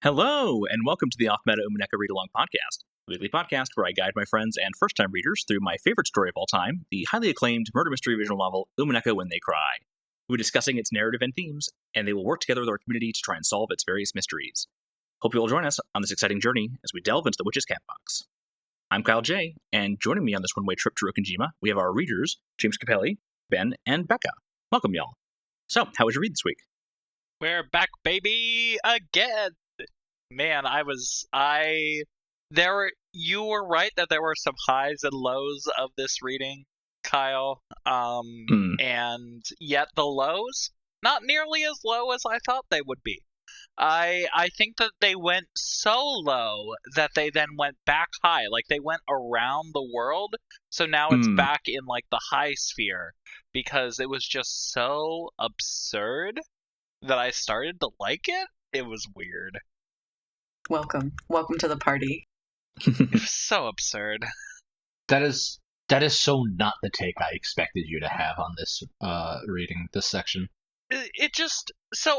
Hello, and welcome to the Off-Meta Umineko Read-Along podcast, a weekly podcast where I guide my friends and first-time readers through my favorite story of all time, the highly acclaimed murder mystery visual novel Umineko When They Cry. We'll be discussing its narrative and themes, and they will work together with our community to try and solve its various mysteries. Hope you will join us on this exciting journey as we delve into the Witch's Cat Box. I'm Kyle J, and joining me on this one-way trip to Rokkenjiima, we have our readers, James Capelli, Ben, and Becca. Welcome, y'all. So, how was your read this week? We're back, baby, again! Man, you were right that there were some highs and lows of this reading, Kyle. And yet the lows, not nearly as low as I thought they would be. I think that they went so low that they then went back high. Like, they went around the world, so now it's back in, like, the high sphere, because it was just so absurd that I started to like it. It was weird. Welcome to the party. It was so absurd. That is so not the take I expected you to have on this reading this section. It just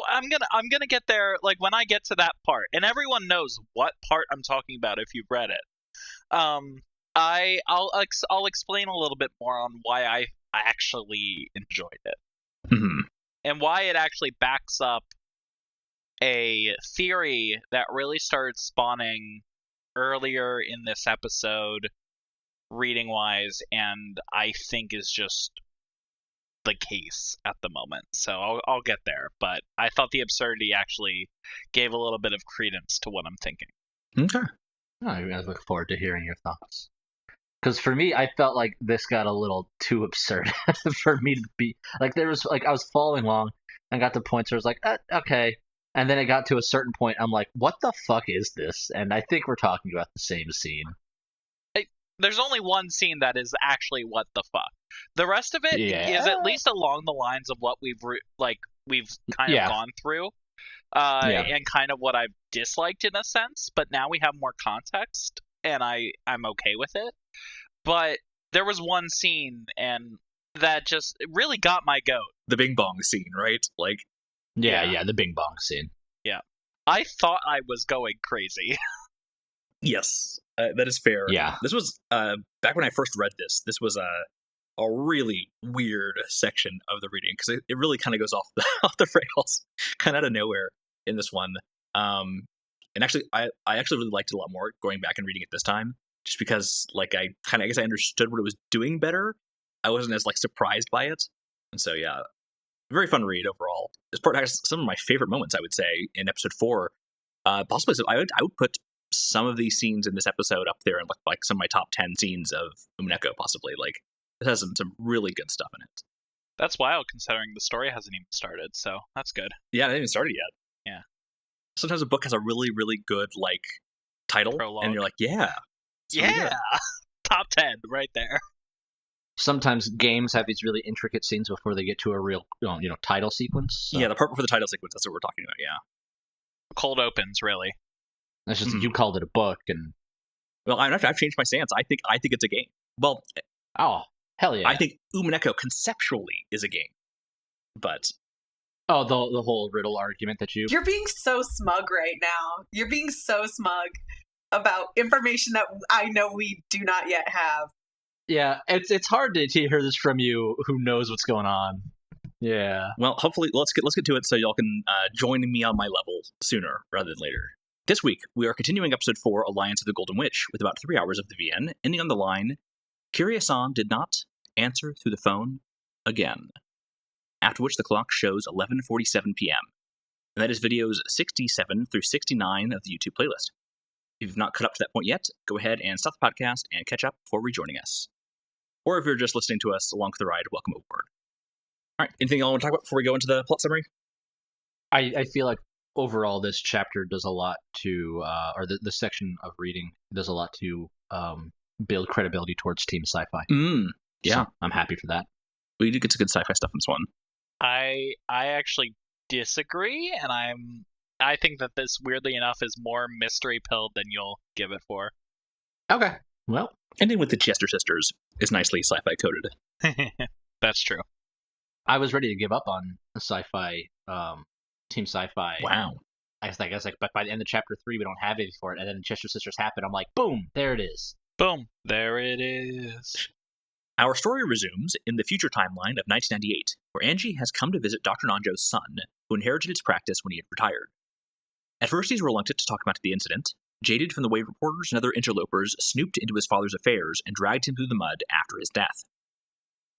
I'm gonna get there, like, when I get to that part, and everyone knows what part I'm talking about if you've read it. I'll explain a little bit more on why I actually enjoyed it, and why it actually backs up a theory that really started spawning earlier in this episode, reading wise, and I think is just the case at the moment. So I'll get there, but I thought the absurdity actually gave a little bit of credence to what I'm thinking. Okay. I look forward to hearing your thoughts. Because for me, I felt like this got a little too absurd for me to be like. There was like I was following along and got to points where I was like, okay. And then it got to a certain point, I'm like, what the fuck is this? And I think we're talking about the same scene. There's only one scene that is actually what the fuck. The rest of it is at least along the lines of what we've kind of gone through, and kind of what I've disliked in a sense. But now we have more context, and I'm okay with it. But there was one scene, and that just really got my goat. The Bing Bong scene, right? Like. Yeah, the Bing Bong scene. Yeah. I thought I was going crazy. Yes, that is fair. Yeah. This was, back when I first read this was a really weird section of the reading, because it really kind of goes off the rails, kind of out of nowhere in this one. And actually, I actually really liked it a lot more going back and reading it this time, just because, like, I guess I understood what it was doing better. I wasn't as, like, surprised by it. And so, yeah. Very fun read overall. This part has some of my favorite moments, I would say, in episode 4. Possibly, so I would put some of these scenes in this episode up there, and like some of my top 10 scenes of Umineko, possibly. Like, it has some really good stuff in it. That's wild, considering the story hasn't even started, so that's good. Yeah, it hasn't even started yet. Yeah. Sometimes a book has a really, really good, like, title, prologue. And you're like, yeah. Top 10, right there. Sometimes games have these really intricate scenes before they get to a real, title sequence. So. Yeah, the part before the title sequence, that's what we're talking about, yeah. Cold opens, really. That's just, you called it a book, and... Well, I've changed my stance. I think it's a game. Well... Oh, hell yeah. I think Umineko conceptually is a game. But... Oh, the whole Riddle argument that you... You're being so smug right now. You're being so smug about information that I know we do not yet have. Yeah, it's hard to hear this from you, who knows what's going on. Yeah. Well, hopefully, let's get to it so y'all can join me on my level sooner rather than later. This week, we are continuing episode 4, Alliance of the Golden Witch, with about 3 hours of the VN, ending on the line, Kyrie-san did not answer through the phone again. After which the clock shows 11:47 p.m. And that is videos 67 through 69 of the YouTube playlist. If you've not caught up to that point yet, go ahead and stop the podcast and catch up before rejoining us. Or if you're just listening to us along for the ride, welcome aboard. All right, anything y'all want to talk about before we go into the plot summary? I feel like overall this chapter does a lot to, or the section of reading does a lot to build credibility towards Team Sci-Fi. Yeah. So I'm happy for that. We did get some good sci-fi stuff in this one. I actually disagree, and I think that this, weirdly enough, is more mystery pilled than you'll give it for. Okay. Well, ending with the Chester sisters is nicely sci-fi coded. That's true. I was ready to give up on sci-fi, Team Sci-Fi. Wow. but by the end of chapter 3, we don't have anything for it. And then Chester Sisters happen. I'm like, boom, there it is. Boom, there it is. Our story resumes in the future timeline of 1998, where Ange has come to visit Dr. Nanjo's son, who inherited his practice when he had retired. At first, he's reluctant to talk about the incident, jaded from the way reporters and other interlopers snooped into his father's affairs and dragged him through the mud after his death.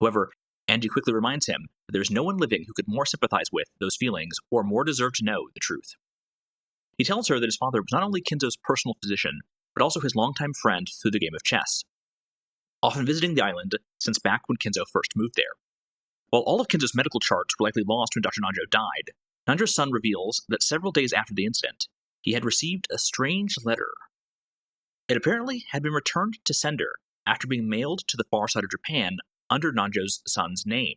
However, Ange quickly reminds him that there is no one living who could more sympathize with those feelings or more deserve to know the truth. He tells her that his father was not only Kinzo's personal physician, but also his longtime friend through the game of chess, often visiting the island since back when Kinzo first moved there. While all of Kinzo's medical charts were likely lost when Dr. Nanjo died, Nanjo's son reveals that several days after the incident, he had received a strange letter. It apparently had been returned to sender after being mailed to the far side of Japan under Nanjo's son's name.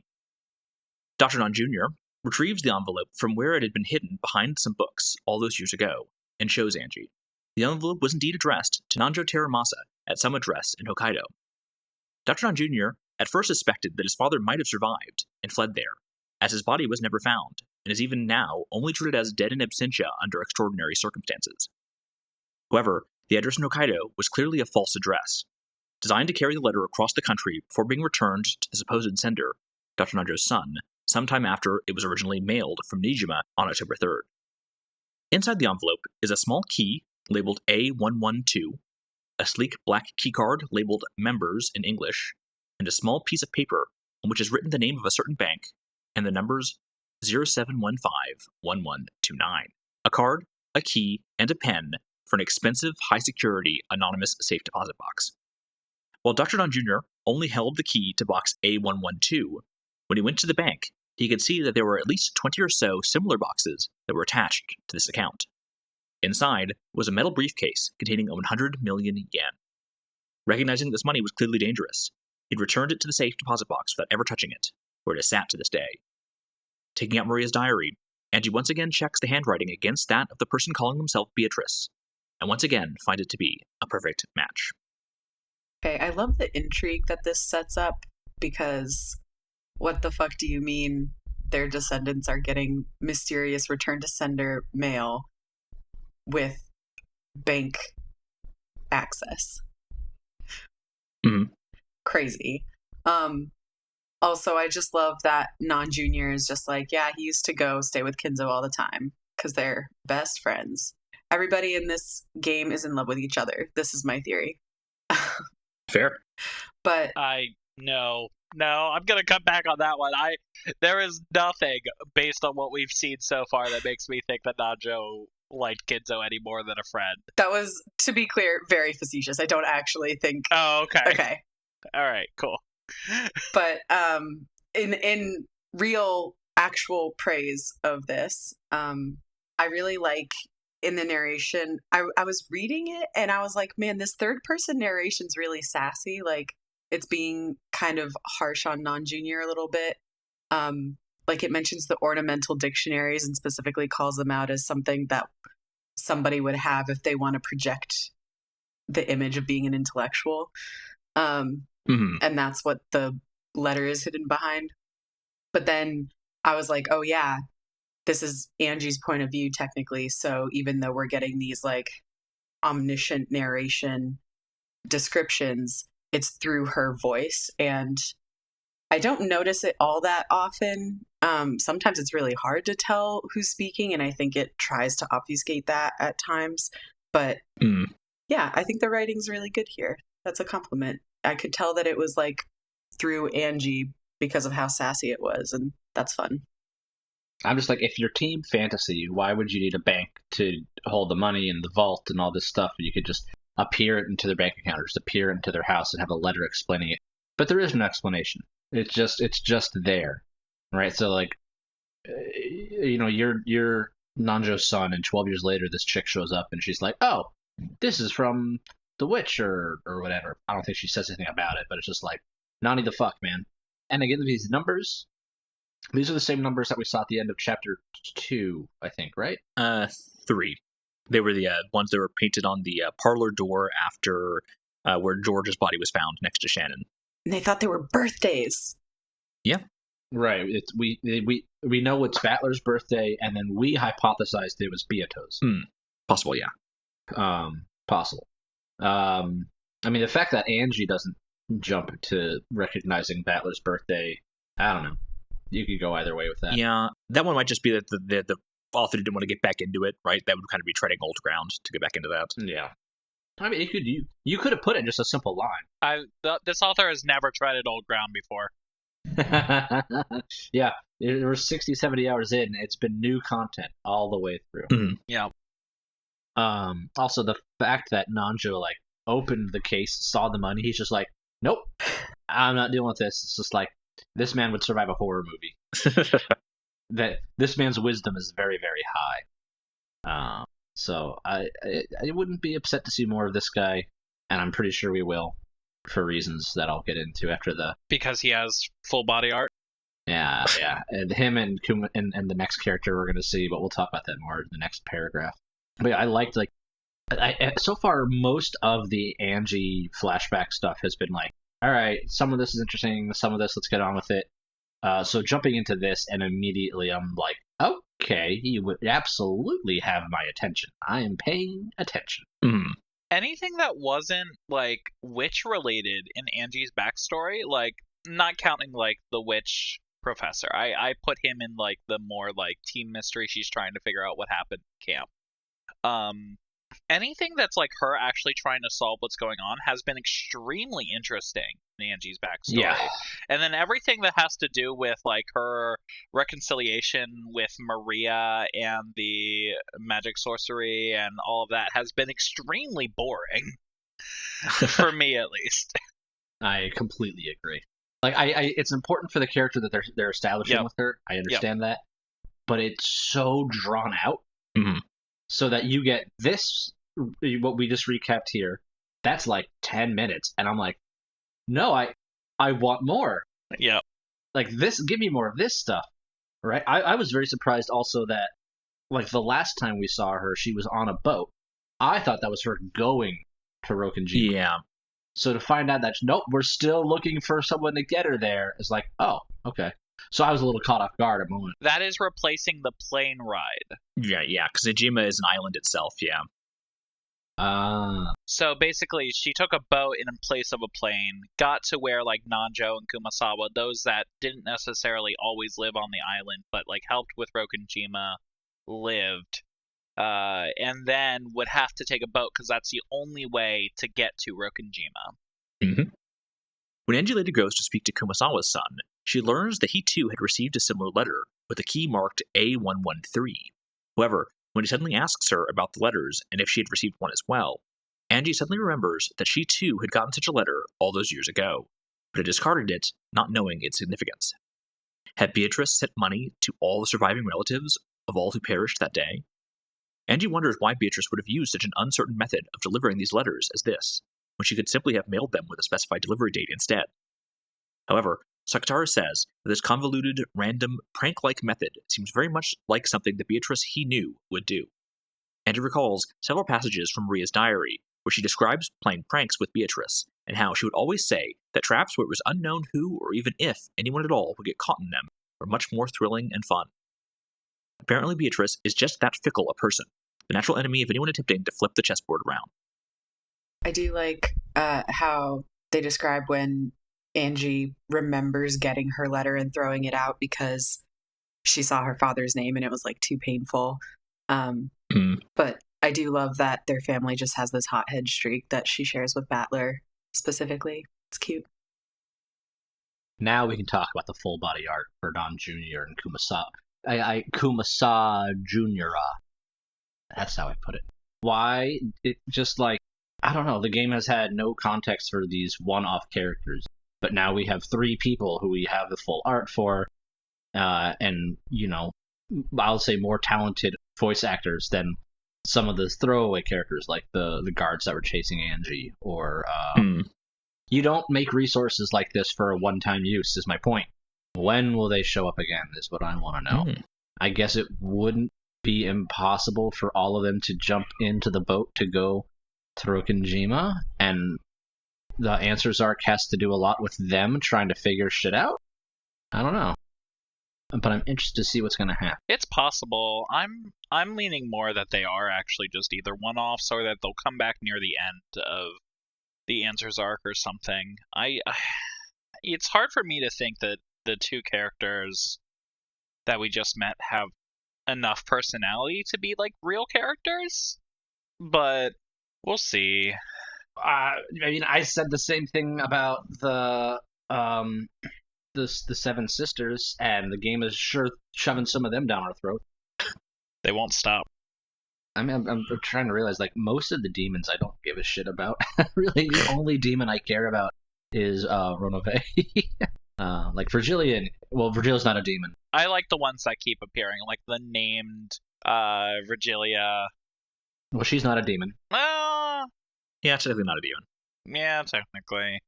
Dr. Nan Jr. retrieves the envelope from where it had been hidden behind some books all those years ago and shows Ange. The envelope was indeed addressed to Nanjo Teramasa at some address in Hokkaido. Dr. Nan Jr. at first suspected that his father might have survived and fled there, as his body was never found and is even now only treated as dead in absentia under extraordinary circumstances. However, the address in Hokkaido was clearly a false address, designed to carry the letter across the country before being returned to the supposed sender, Dr. Nanjo's son, sometime after it was originally mailed from Nijima on October 3rd. Inside the envelope is a small key labeled A112, a sleek black keycard labeled Members in English, and a small piece of paper on which is written the name of a certain bank and the numbers 0715-1129. A card, a key, and a pen for an expensive, high-security, anonymous safe deposit box. While Dr. Nan Jr. only held the key to box A112, when he went to the bank, he could see that there were at least 20 or so similar boxes that were attached to this account. Inside was a metal briefcase containing 100 million yen. Recognizing this money was clearly dangerous, he'd returned it to the safe deposit box without ever touching it, where it is sat to this day. Taking out Maria's diary, Ange once again checks the handwriting against that of the person calling himself Beatrice, and once again finds it to be a perfect match. Okay, I love the intrigue that this sets up, because what the fuck do you mean their descendants are getting mysterious return to sender mail with bank access? Mm-hmm. Crazy. Also, I just love that Nan Jr. is just like, yeah, he used to go stay with Kinzo all the time because they're best friends. Everybody in this game is in love with each other. This is my theory. Fair. But No, I'm gonna cut back on that one. There is nothing based on what we've seen so far that makes me think that Nanjo liked Kinzo any more than a friend. that was, to be clear, very facetious. I don't actually think. Oh, okay. Okay. All right, cool. But in real, actual praise of this, I really like in the narration. I was reading it and I was like, man, this third person narration's really sassy. Like, it's being kind of harsh on Nan Jr. a little bit. Like, it mentions the ornamental dictionaries and specifically calls them out as something that somebody would have if they want to project the image of being an intellectual. And that's what the letter is hidden behind. But then I was like, oh yeah, this is Angie's point of view technically. So even though we're getting these like omniscient narration descriptions, it's through her voice. And I don't notice it all that often. Sometimes it's really hard to tell who's speaking, and I think it tries to obfuscate that at times. But yeah, I think the writing's really good here. That's a compliment. I could tell that it was like through Angie because of how sassy it was, and that's fun. I'm just like, if you're team fantasy, why would you need a bank to hold the money in the vault and all this stuff? You could just appear it into their bank account or just appear into their house and have a letter explaining it. But there is no explanation. It's just there, right? So like, you're Nanjo's son, and 12 years later, this chick shows up and she's like, oh, this is from The Witch or whatever. I don't think she says anything about it, but it's just like, Nani the fuck, man. And again, these numbers, these are the same numbers that we saw at the end of chapter 2, I think, right? 3. They were the ones that were painted on the parlor door after where George's body was found next to Shannon. And they thought they were birthdays. Yeah. Right. We know it's Battler's birthday, and then we hypothesized it was Beato's. Possible, yeah. Possible. I mean, the fact that Ange doesn't jump to recognizing Battler's birthday, I don't know. You could go either way with that. Yeah, that one might just be that the author didn't want to get back into it, right? That would kind of be treading old ground to get back into that. Yeah. I mean, you could have put it in just a simple line. This author has never treaded old ground before. Yeah, we're 60, 70 hours in. It's been new content all the way through. Mm-hmm. Yeah. Also, the fact that Nanjo opened the case, saw the money, he's just like, nope, I'm not dealing with this. It's just like, this man would survive a horror movie. That this man's wisdom is very, very high. So I wouldn't be upset to see more of this guy, and I'm pretty sure we will, for reasons that I'll get into after the. Because he has full body art. Yeah, and him and Kuma and the next character we're gonna see, but we'll talk about that more in the next paragraph. But yeah, I liked so far most of the Ange flashback stuff has been like, all right, some of this is interesting, some of this, let's get on with it. So jumping into this, and immediately I'm like, okay, you would absolutely have my attention. I am paying attention. Mm. Anything that wasn't witch related in Ange's backstory, not counting the witch professor. I put him in the more team mystery. She's trying to figure out what happened in camp. Anything that's her actually trying to solve what's going on has been extremely interesting in Ange's backstory. Yeah. And then everything that has to do with her reconciliation with Maria and the magic sorcery and all of that has been extremely boring. For me, at least. I completely agree. It's important for the character that they're establishing with her. I understand that, but it's so drawn out. Mm-hmm. So that you get this, what we just recapped here, that's 10 minutes. And I'm like, no, I want more. Yeah. This, give me more of this stuff. Right? I was very surprised also that, the last time we saw her, she was on a boat. I thought that was her going to Rokkenjiima. Yeah. So to find out that, nope, we're still looking for someone to get her there, is oh, okay. So I was a little caught off guard a moment. That is replacing the plane ride. Yeah, because Ijima is an island itself, yeah. So basically, she took a boat in place of a plane, got to where Nanjo and Kumasawa, those that didn't necessarily always live on the island, but helped with Rokkenjiima, lived, and then would have to take a boat because that's the only way to get to Rokkenjiima. Mm-hmm. When Ange later goes to speak to Kumasawa's son, she learns that he too had received a similar letter with a key marked A113. However, when he suddenly asks her about the letters and if she had received one as well, Ange suddenly remembers that she too had gotten such a letter all those years ago, but had discarded it, not knowing its significance. Had Beatrice sent money to all the surviving relatives of all who perished that day? Ange wonders why Beatrice would have used such an uncertain method of delivering these letters as this, when she could simply have mailed them with a specified delivery date instead. However, Sakatara says that this convoluted, random, prank-like method seems very much like something that Beatrice he knew would do. Ange recalls several passages from Maria's diary, where she describes playing pranks with Beatrice, and how she would always say that traps where it was unknown who or even if anyone at all would get caught in them were much more thrilling and fun. Apparently Beatrice is just that fickle a person, the natural enemy of anyone attempting to flip the chessboard around. I do like how they describe when Ange remembers getting her letter and throwing it out because she saw her father's name and it was too painful. But I do love that their family just has this hothead streak that she shares with Battler specifically. It's cute. Now we can talk about the full body art for Don Jr. and Kumasawa. Kumasawa Jr. That's how I put it. Why? It just I don't know, the game has had no context for these one-off characters, but now we have 3 people who we have the full art for, and, I'll say more talented voice actors than some of the throwaway characters, like the guards that were chasing Ange, or, You don't make resources like this for a one-time use, is my point. When will they show up again, is what I want to know. I guess it wouldn't be impossible for all of them to jump into the boat to go to Rokkenjiima, and the Answers arc has to do a lot with them trying to figure shit out? I don't know. but I'm interested to see what's going to happen. It's possible. I'm leaning more that they are actually just either one-offs or that they'll come back near the end of the Answers arc or something. It's hard for me to think that the two characters that we just met have enough personality to be like real characters, but we'll see. I mean, I said the same thing about the Seven Sisters, and the game is sure shoving some of them down our throat. They won't stop. I mean, I'm trying to realize, like, most of the demons I don't give a shit about. Really, the only demon I care about is Ronove. Like Virgilian. Well, Virgilia's not a demon. I like the ones that keep appearing, like the named Virgilia. Well, she's not a demon. Yeah, technically not a demon. Yeah, technically.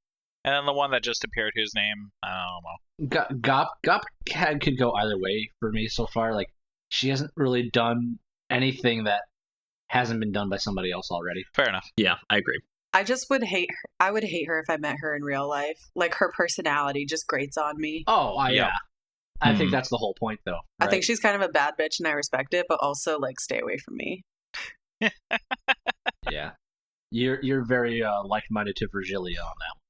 And then the one that just appeared, whose name I don't know. Gaap could go either way for me so far. Like, she hasn't really done anything that hasn't been done by somebody else already. Fair enough. Yeah, I agree. I just would hate her. I would hate her if I met her in real life. Like, her personality just grates on me. Oh, yeah. Yep. I think that's the whole point, though. I Right? think she's kind of a bad bitch and I respect it, but also, like, stay away from me. Yeah. You're very like-minded to Virgilia on that one.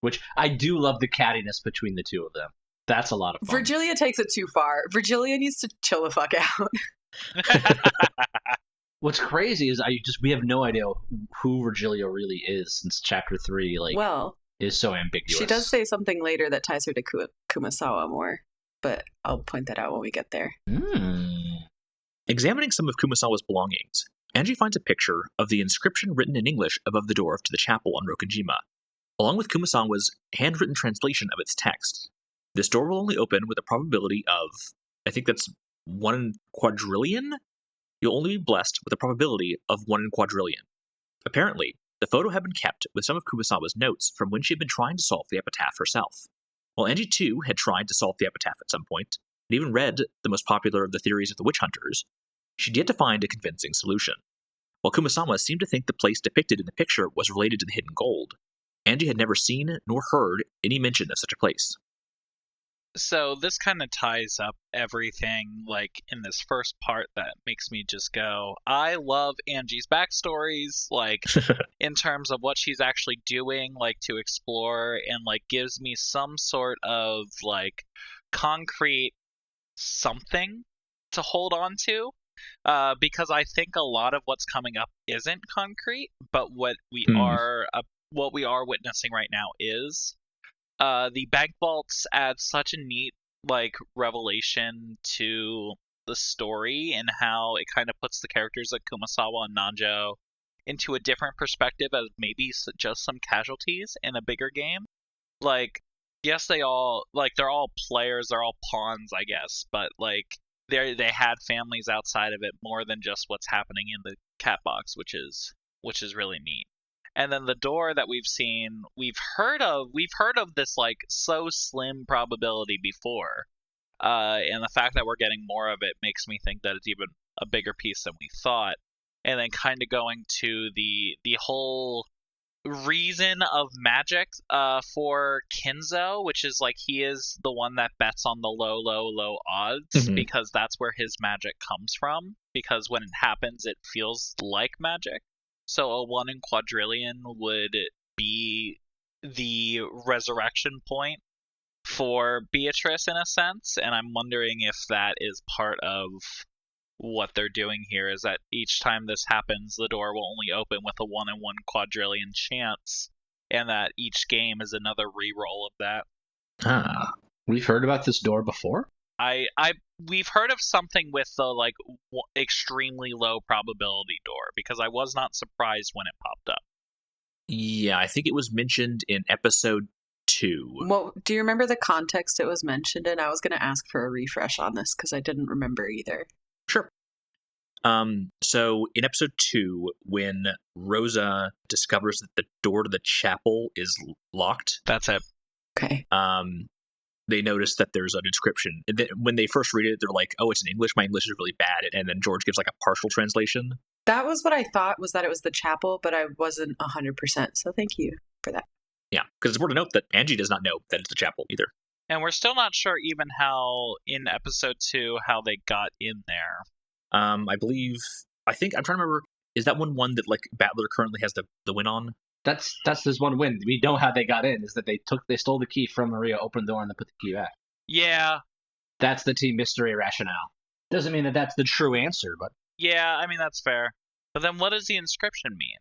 Which, I do love the cattiness between the two of them. That's a lot of fun. Virgilia takes it too far. Virgilia needs to chill the fuck out. What's crazy is we have no idea who Virgilia really is, since chapter 3 is so ambiguous. She does say something later that ties her to Kumasawa more, but I'll point that out when we get there. Examining some of Kumasawa's belongings, Ange finds a picture of the inscription written in English above the door to the chapel on Rokkenjiima, along with Kumasawa's handwritten translation of its text. This door will only open with a probability of, I think that's 1 in quadrillion? You'll only be blessed with a probability of 1 in quadrillion. Apparently, the photo had been kept with some of Kumasawa's notes from when she had been trying to solve the epitaph herself. While Ange too had tried to solve the epitaph at some point, and even read the most popular of the theories of the witch hunters, she'd yet to find a convincing solution. While Kumasawa seemed to think the place depicted in the picture was related to the hidden gold, Ange had never seen nor heard any mention of such a place. So this kind of ties up everything, like, in this first part that makes me just go, I love Angie's backstories, like, in terms of what she's actually doing, like, to explore, and, like, gives me some sort of, like, concrete something to hold on to, because I think a lot of what's coming up isn't concrete, but what we are witnessing right now is. The bank vaults add such a neat, like, revelation to the story and how it kind of puts the characters like Kumasawa and Nanjo into a different perspective as maybe just some casualties in a bigger game. Like, yes, they're all players, they're all pawns, I guess, but, like, they had families outside of it more than just what's happening in the cat box, which is really neat. And then the door that we've seen, we've heard of this, like, so slim probability before. And the fact that we're getting more of it makes me think that it's even a bigger piece than we thought. And then kind of going to the whole reason of magic for Kinzo, which is, like, he is the one that bets on the low odds, because that's where his magic comes from. Because when it happens, it feels like magic. So a 1 in quadrillion would be the resurrection point for Beatrice in a sense, and I'm wondering if that is part of what they're doing here, is that each time this happens, the door will only open with a 1 in 1 quadrillion chance, and that each game is another reroll of that. We've heard about this door before? We've heard of something with the, like, extremely low probability door, because I was not surprised when it popped up. Yeah, I think it was mentioned in episode 2. Well, do you remember the context it was mentioned in? I was going to ask for a refresh on this because I didn't remember either. Sure. So in episode 2, when Rosa discovers that the door to the chapel is locked, that's it. Okay. They notice that there's an inscription. And then when they first read it, they're like, "Oh, it's in English. My English is really bad." And then George gives, like, a partial translation. That was what I thought, was that it was the chapel, but I wasn't 100%. So thank you for that. Yeah, because it's important to note that Angie does not know that it's the chapel either. And we're still not sure even how, in episode 2, how they got in there. I think I'm trying to remember. Is that one that like Battler currently has the win on? That's his one win. We know how they got in. Is that they stole the key from Maria, opened the door, and then put the key back. Yeah. That's the team mystery rationale. Doesn't mean that that's the true answer, but Yeah, I mean, that's fair. But then what does the inscription mean?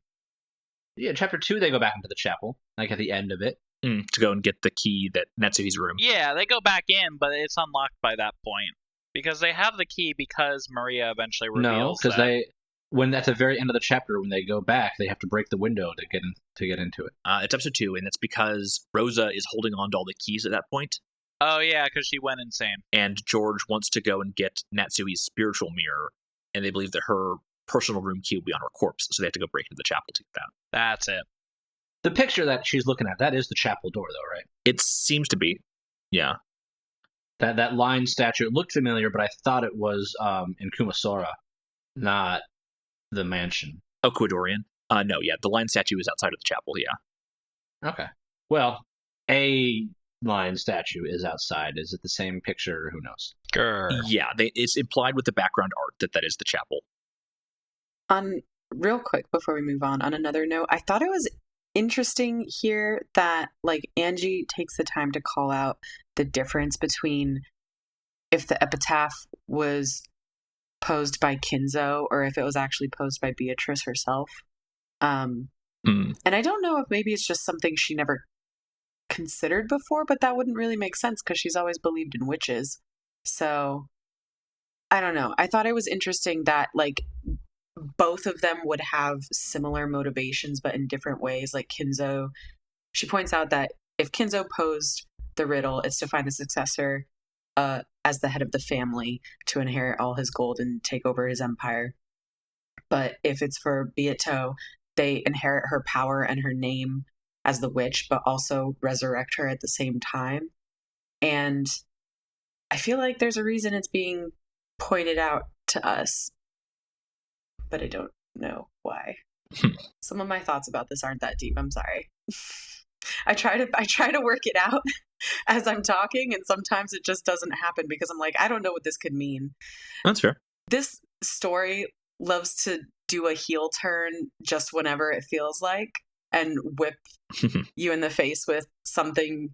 yeah, chapter 2 they go back into the chapel, like at the end of it. To go and get the key that Natsuhi's room. Yeah, they go back in, but it's unlocked by that point. Because they have the key because Maria eventually reveals No, because when at the very end of the chapter, when they go back, they have to break the window to get into it. It's episode 2, and it's because Rosa is holding on to all the keys at that point. Oh yeah, because she went insane. And George wants to go and get Natsuhi's spiritual mirror, and they believe that her personal room key will be on her corpse, so they have to go break into the chapel to get that. That's it. The picture that she's looking at, that is the chapel door, though, right? It seems to be. Yeah. That lion statue, it looked familiar, but I thought it was in Kumasawa, not the mansion. Oh, Kuwabata. No, yeah, the lion statue is outside of the chapel, yeah. Okay. Well, a lion statue is outside. Is it the same picture? Who knows? Grr. Yeah, it's implied with the background art that is the chapel. Real quick before we move on another note, I thought it was interesting here that like Ange takes the time to call out the difference between if the epitaph was posed by Kinzo or if it was actually posed by Beatrice herself. And I don't know if maybe it's just something she never considered before, but that wouldn't really make sense because she's always believed in witches. So I don't know. I thought it was interesting that like both of them would have similar motivations, but in different ways. Like Kinzo, she points out that if Kinzo posed the riddle, it's to find the successor as the head of the family to inherit all his gold and take over his empire. But if it's for Beato, they inherit her power and her name as the witch, but also resurrect her at the same time. And I feel like there's a reason it's being pointed out to us, but I don't know why. Some of my thoughts about this aren't that deep. I'm sorry. I try to work it out as I'm talking, and sometimes it just doesn't happen because I'm like, I don't know what this could mean. That's fair. This story loves to do a heel turn just whenever it feels like and whip you in the face with something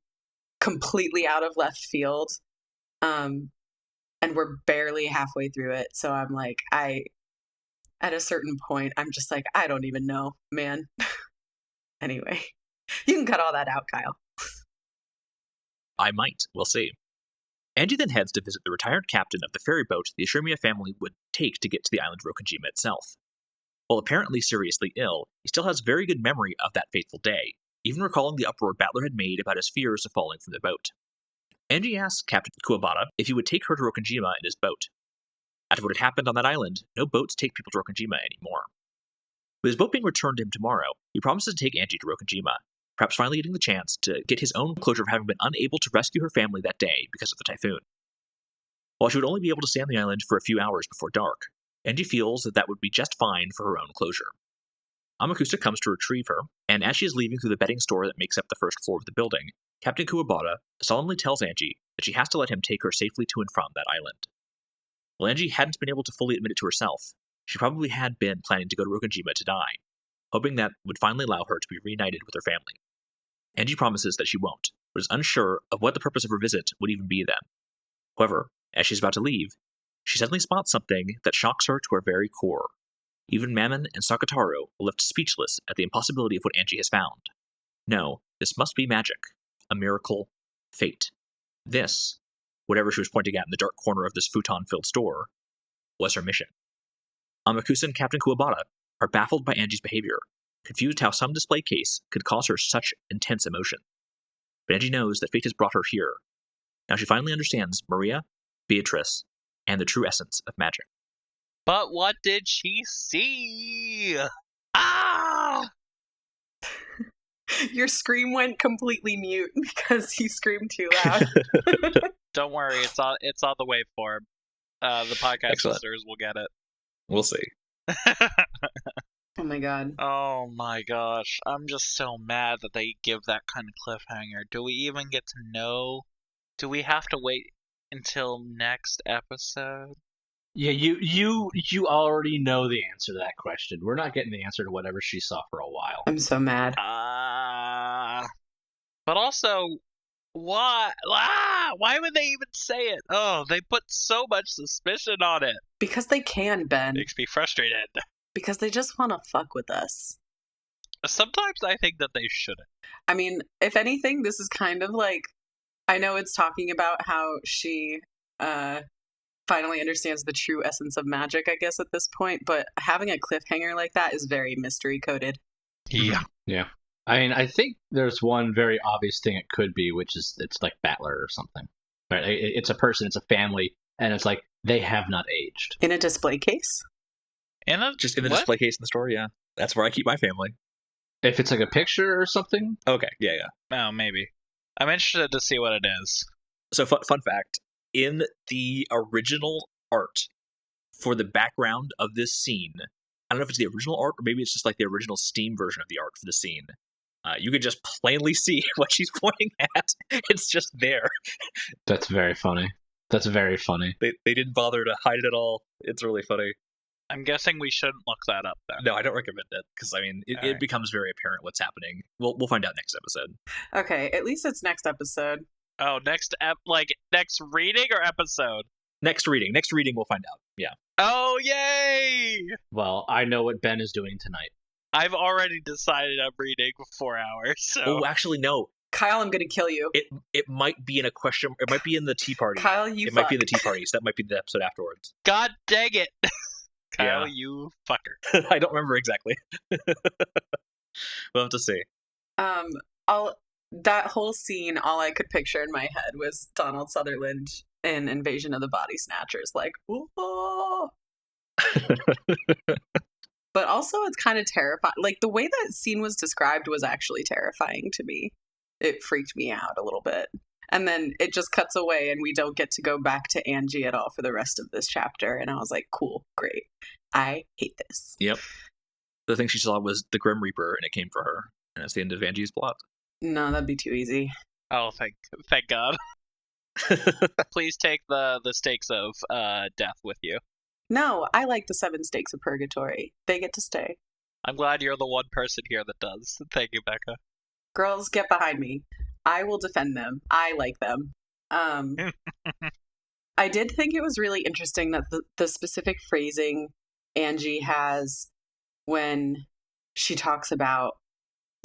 completely out of left field. And we're barely halfway through it. So I'm like, at a certain point, I'm just like, I don't even know, man. Anyway, you can cut all that out, Kyle. I might. We'll see. Angie then heads to visit the retired captain of the ferry boat the Ashirmiya family would take to get to the island Rokkenjiima itself. While apparently seriously ill, he still has very good memory of that fateful day, even recalling the uproar Battler had made about his fears of falling from the boat. Angie asks Captain Kuwabata if he would take her to Rokkenjiima in his boat. After what had happened on that island, no boats take people to Rokkenjiima anymore. With his boat being returned to him tomorrow, he promises to take Angie to Rokkenjiima, perhaps finally getting the chance to get his own closure of having been unable to rescue her family that day because of the typhoon. While she would only be able to stay on the island for a few hours before dark, Angie feels that would be just fine for her own closure. Amakusa comes to retrieve her, and as she is leaving through the bedding store that makes up the first floor of the building, Captain Kuwabata solemnly tells Angie that she has to let him take her safely to and from that island. While Angie hadn't been able to fully admit it to herself, she probably had been planning to go to Rokkenjiima to die, hoping that would finally allow her to be reunited with her family. Angie promises that she won't, but is unsure of what the purpose of her visit would even be then. However, as she's about to leave, she suddenly spots something that shocks her to her very core. Even Mammon and Sakataro are left speechless at the impossibility of what Angie has found. No, this must be magic, a miracle, fate. This, whatever she was pointing at in the dark corner of this futon-filled store, was her mission. Amakusa and Captain Kuwabata are baffled by Angie's behavior, confused how some display case could cause her such intense emotion. But Angie knows that fate has brought her here. Now she finally understands Maria, Beatrice, and the true essence of magic. But what did she see? Ah! Your scream went completely mute because you screamed too loud. Don't worry, it's on the waveform. The podcast Excellent. listeners will get it. We'll see. Oh my god. Oh my gosh. I'm just so mad that they give that kind of cliffhanger. Do we even get to know Do we have to wait until next episode? Yeah, you already know the answer to that question. We're not getting the answer to whatever she saw for a while. I'm so mad. But also, why? Why would they even say it? Oh, they put so much suspicion on it. Because they can, Ben. Makes me frustrated. Because they just want to fuck with us. Sometimes I think that they shouldn't. I mean, if anything, this is kind of like, I know it's talking about how she finally understands the true essence of magic, I guess, at this point, but having a cliffhanger like that is very mystery coded. Yeah. Yeah. I mean, I think there's one very obvious thing it could be, which is it's like Battler or something. Right? It's a person, it's a family, and it's like they have not aged. In a display case? Just in the display case in the store, yeah. That's where I keep my family. If it's like a picture or something? Okay, yeah. Oh, maybe. I'm interested to see what it is. So, fun fact. In the original art for the background of this scene, I don't know if it's the original art or maybe it's just like the original Steam version of the art for the scene. You could just plainly see what she's pointing at. It's just there. That's very funny. That's very funny. They didn't bother to hide it at all. It's really funny. I'm guessing we shouldn't look that up, then. No, I don't recommend it, because, I mean, it becomes very apparent what's happening. We'll find out next episode. Okay, at least it's next episode. Oh, next reading or episode? Next reading we'll find out. Yeah. Oh, yay! Well, I know what Ben is doing tonight. I've already decided I'm reading for 4 hours, so... Oh, actually, no. Kyle, I'm gonna kill you. It might be in a question... It might be in the tea party. Kyle, It might be in the tea party, so that might be the episode afterwards. God dang it! Kyle, Yeah. you fucker. I don't remember exactly. We'll have to see. That whole scene, all I could picture in my head was Donald Sutherland in Invasion of the Body Snatchers, like, whoa. But also, it's kind of terrifying. Like, the way that scene was described was actually terrifying to me. It freaked me out a little bit. And then it just cuts away, and we don't get to go back to Ange at all for the rest of this chapter. And I was like, cool, great. I hate this. Yep. The thing she saw was the Grim Reaper, and it came for her. And that's the end of Ange's plot. No, that'd be too easy. Oh, thank God. Please take the stakes of death with you. No, I like the 7 stakes of Purgatory. They get to stay. I'm glad you're the one person here that does. Thank you, Becca. Girls, get behind me. I will defend them. I like them. I did think it was really interesting that the specific phrasing Ange has when she talks about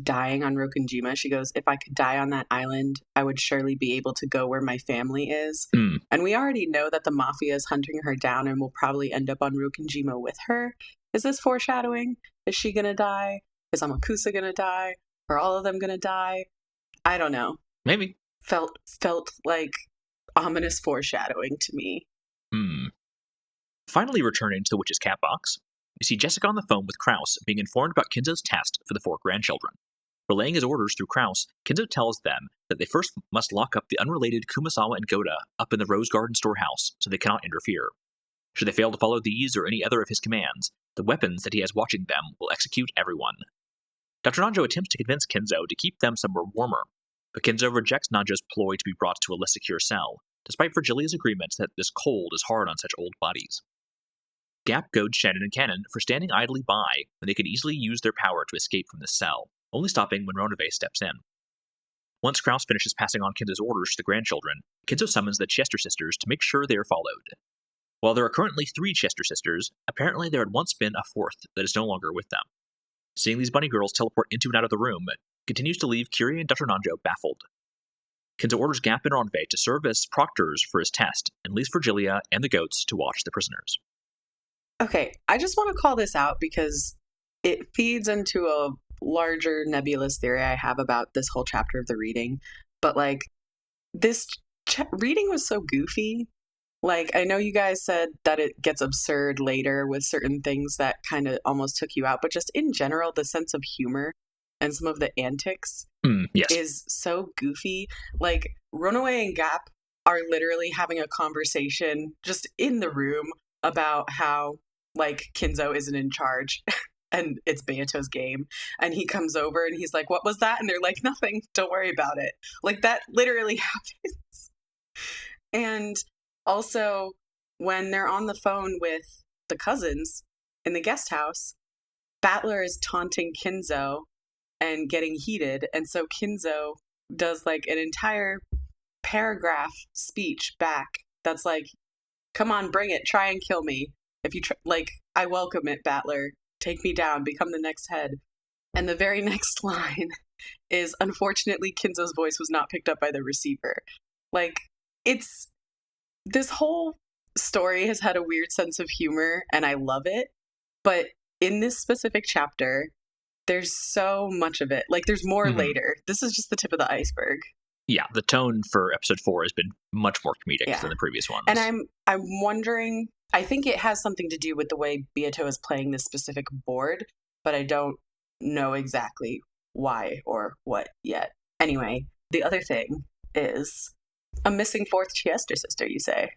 dying on Rokkenjiima. She goes, if I could die on that island, I would surely be able to go where my family is. Mm. And we already know that the mafia is hunting her down and will probably end up on Rokkenjiima with her. Is this foreshadowing? Is she going to die? Is Amakusa going to die? Are all of them going to die? I don't know. Maybe. Felt like ominous foreshadowing to me. Finally returning to the witch's cat box, you see Jessica on the phone with Kraus being informed about Kinzo's test for the 4 grandchildren. Relaying his orders through Kraus, Kinzo tells them that they first must lock up the unrelated Kumasawa and G.O.A.T up in the Rose Garden storehouse so they cannot interfere. Should they fail to follow these or any other of his commands, the weapons that he has watching them will execute everyone. Dr. Nanjo attempts to convince Kinzo to keep them somewhere warmer, but Kinzo rejects Nanjo's ploy to be brought to a less secure cell, despite Virgilia's agreement that this cold is hard on such old bodies. Gaap goads Shannon and Cannon for standing idly by when they could easily use their power to escape from this cell, only stopping when Ronove steps in. Once Kraus finishes passing on Kinzo's orders to the grandchildren, Kinzo summons the Chester sisters to make sure they are followed. While there are currently 3 Chester sisters, apparently there had once been a 4th that is no longer with them. Seeing these bunny girls teleport into and out of the room continues to leave Kyrie and Dr. Nanjo baffled. Kinzo orders Gaap and Ronove to serve as proctors for his test and leaves Virgilia and the goats to watch the prisoners. Okay, I just want to call this out because it feeds into a larger nebulous theory I have about this whole chapter of the reading. But, like, this reading was so goofy. Like, I know you guys said that it gets absurd later with certain things that kind of almost took you out, but just in general, the sense of humor and some of the antics Yes. is so goofy. Like, Ronove and Gaap are literally having a conversation just in the room about how, like, Kinzo isn't in charge and it's Beato's game. And he comes over and he's like, what was that? And they're like, nothing, don't worry about it. Like, that literally happens. And also, when they're on the phone with the cousins in the guest house, Battler is taunting Kinzo and getting heated. And so Kinzo does like an entire paragraph speech back that's like, come on, bring it, try and kill me. If you I welcome it, Battler. Take me down, become the next head. And the very next line is, unfortunately, Kinzo's voice was not picked up by the receiver. Like, this whole story has had a weird sense of humor, and I love it. But in this specific chapter, there's so much of it. Like, there's more later. This is just the tip of the iceberg. Yeah, the tone for episode 4 has been much more comedic than the previous ones. And I'm wondering, I think it has something to do with the way Beato is playing this specific board, but I don't know exactly why or what yet. Anyway, the other thing is a missing fourth Chester sister, you say?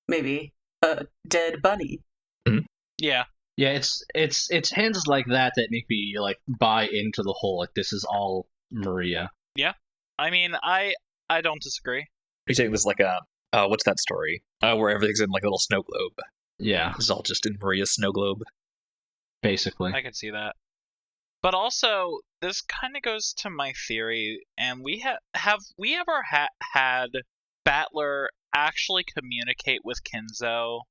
Maybe a dead bunny. Mm-hmm. Yeah. Yeah, it's hints like that make me like buy into the whole like this is all Maria. Yeah. I mean, I don't disagree. You're saying this is like a what's that story? Where everything's in like a little snow globe. Yeah. This is all just in Maria's snow globe. Basically. I can see that. But also, this kind of goes to my theory, and have we ever had Battler actually communicate with Kinzo,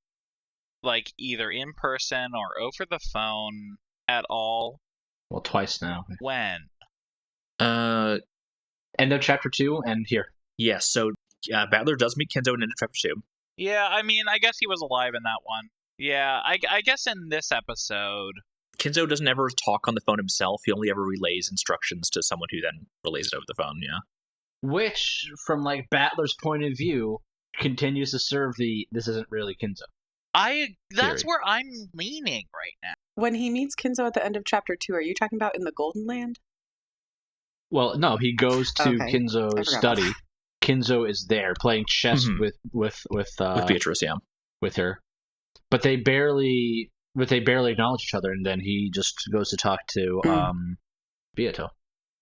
like either in person or over the phone at all? Well, twice now. When? End of chapter 2 and here. Yes, so Battler does meet Kinzo in end of chapter 2. Yeah, I mean, I guess he was alive in that one. Yeah, I guess in this episode, Kinzo doesn't ever talk on the phone himself. He only ever relays instructions to someone who then relays it over the phone, yeah. Which, from like Battler's point of view, continues to serve this isn't really Kinzo. That's where I'm leaning right now. When he meets Kinzo at the end of chapter 2, are you talking about in the Golden Land? Well, no, he goes to Kinzo's study. Kinzo is there playing chess with Beatrice, yeah. With her. But they barely acknowledge each other, and then he just goes to talk to Beato.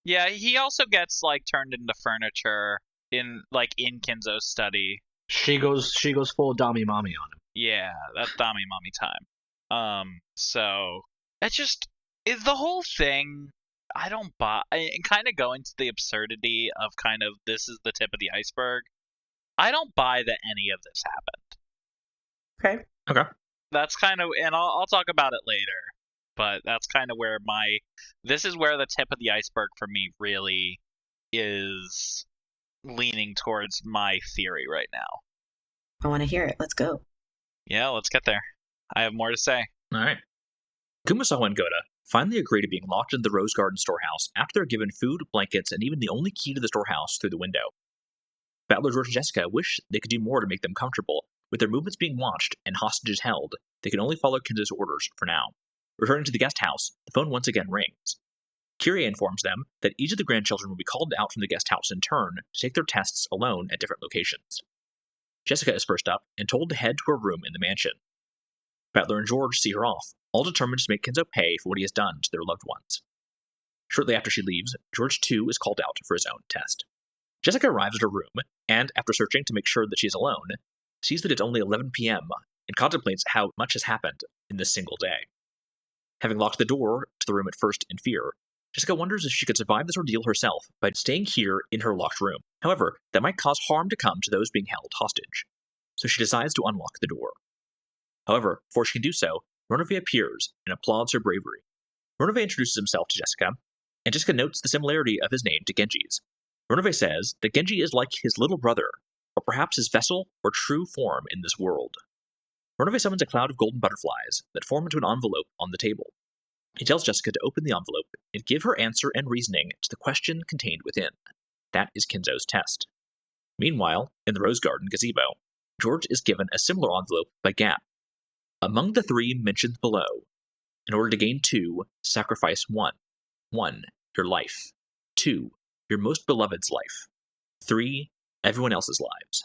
Yeah, he also gets like turned into furniture in Kinzo's study. She goes full Dami Mommy on him. Yeah, that's Dami Mommy time. So it's just the whole thing. I don't buy, and kind of going to the absurdity of kind of this is the tip of the iceberg. I don't buy that any of this happened. Okay. That's kind of, and I'll talk about it later. But that's kind of where this is where the tip of the iceberg for me really is leaning towards my theory right now. I want to hear it. Let's go. Yeah, let's get there. I have more to say. All right. Kumasawa and Go.A.T finally agree to being locked in the Rose Garden storehouse after they're given food, blankets, and even the only key to the storehouse through the window. Battler, George, and Jessica wish they could do more to make them comfortable. With their movements being watched and hostages held, they can only follow Kinzo's orders for now. Returning to the guest house, the phone once again rings. Kyrie informs them that each of the grandchildren will be called out from the guest house in turn to take their tests alone at different locations. Jessica is first up and told to head to her room in the mansion. Battler and George see her off, all determined to make Kinzo pay for what he has done to their loved ones. Shortly after she leaves, George too is called out for his own test. Jessica arrives at her room, and after searching to make sure that she is alone, sees that it's only 11 p.m. and contemplates how much has happened in this single day. Having locked the door to the room at first in fear, Jessica wonders if she could survive this ordeal herself by staying here in her locked room. However, that might cause harm to come to those being held hostage, so she decides to unlock the door. However, before she can do so, Ronove appears and applauds her bravery. Ronove introduces himself to Jessica, and Jessica notes the similarity of his name to Genji's. Ronove says that Genji is like his little brother, or perhaps his vessel or true form in this world. Ronove summons a cloud of golden butterflies that form into an envelope on the table. He tells Jessica to open the envelope and give her answer and reasoning to the question contained within. That is Kinzo's test. Meanwhile, in the Rose Garden gazebo, George is given a similar envelope by Gaap. Among the 3 mentioned below, in order to gain 2, sacrifice 1. 1, your life. 2, your most beloved's life. 3, everyone else's lives.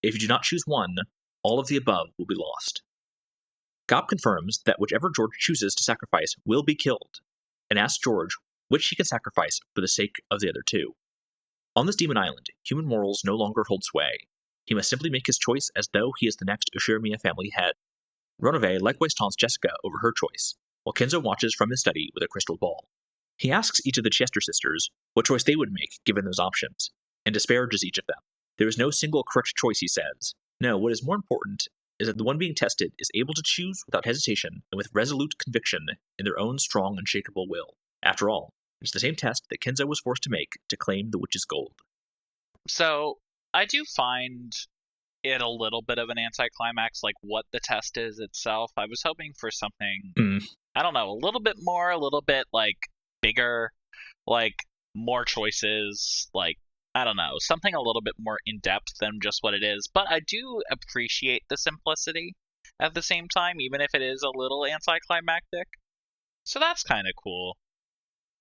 If you do not choose 1, all of the above will be lost. Gaap confirms that whichever George chooses to sacrifice will be killed, and asks George which he can sacrifice for the sake of the other 2. On this demon island, human morals no longer hold sway. He must simply make his choice as though he is the next Ushirimiya family head. Ronove likewise taunts Jessica over her choice, while Kinzo watches from his study with a crystal ball. He asks each of the Chester sisters what choice they would make given those options, and disparages each of them. There is no single correct choice, he says. No, what is more important is that the one being tested is able to choose without hesitation and with resolute conviction in their own strong, unshakable will. After all, it's the same test that Kinzo was forced to make to claim the witch's gold. So, I do find it a little bit of an anticlimax, like what the test is itself. I was hoping for something, I don't know, a little bit more, a little bit, like, bigger, like, more choices, like, I don't know, something a little bit more in-depth than just what it is. But I do appreciate the simplicity at the same time, even if it is a little anticlimactic. So that's kind of cool.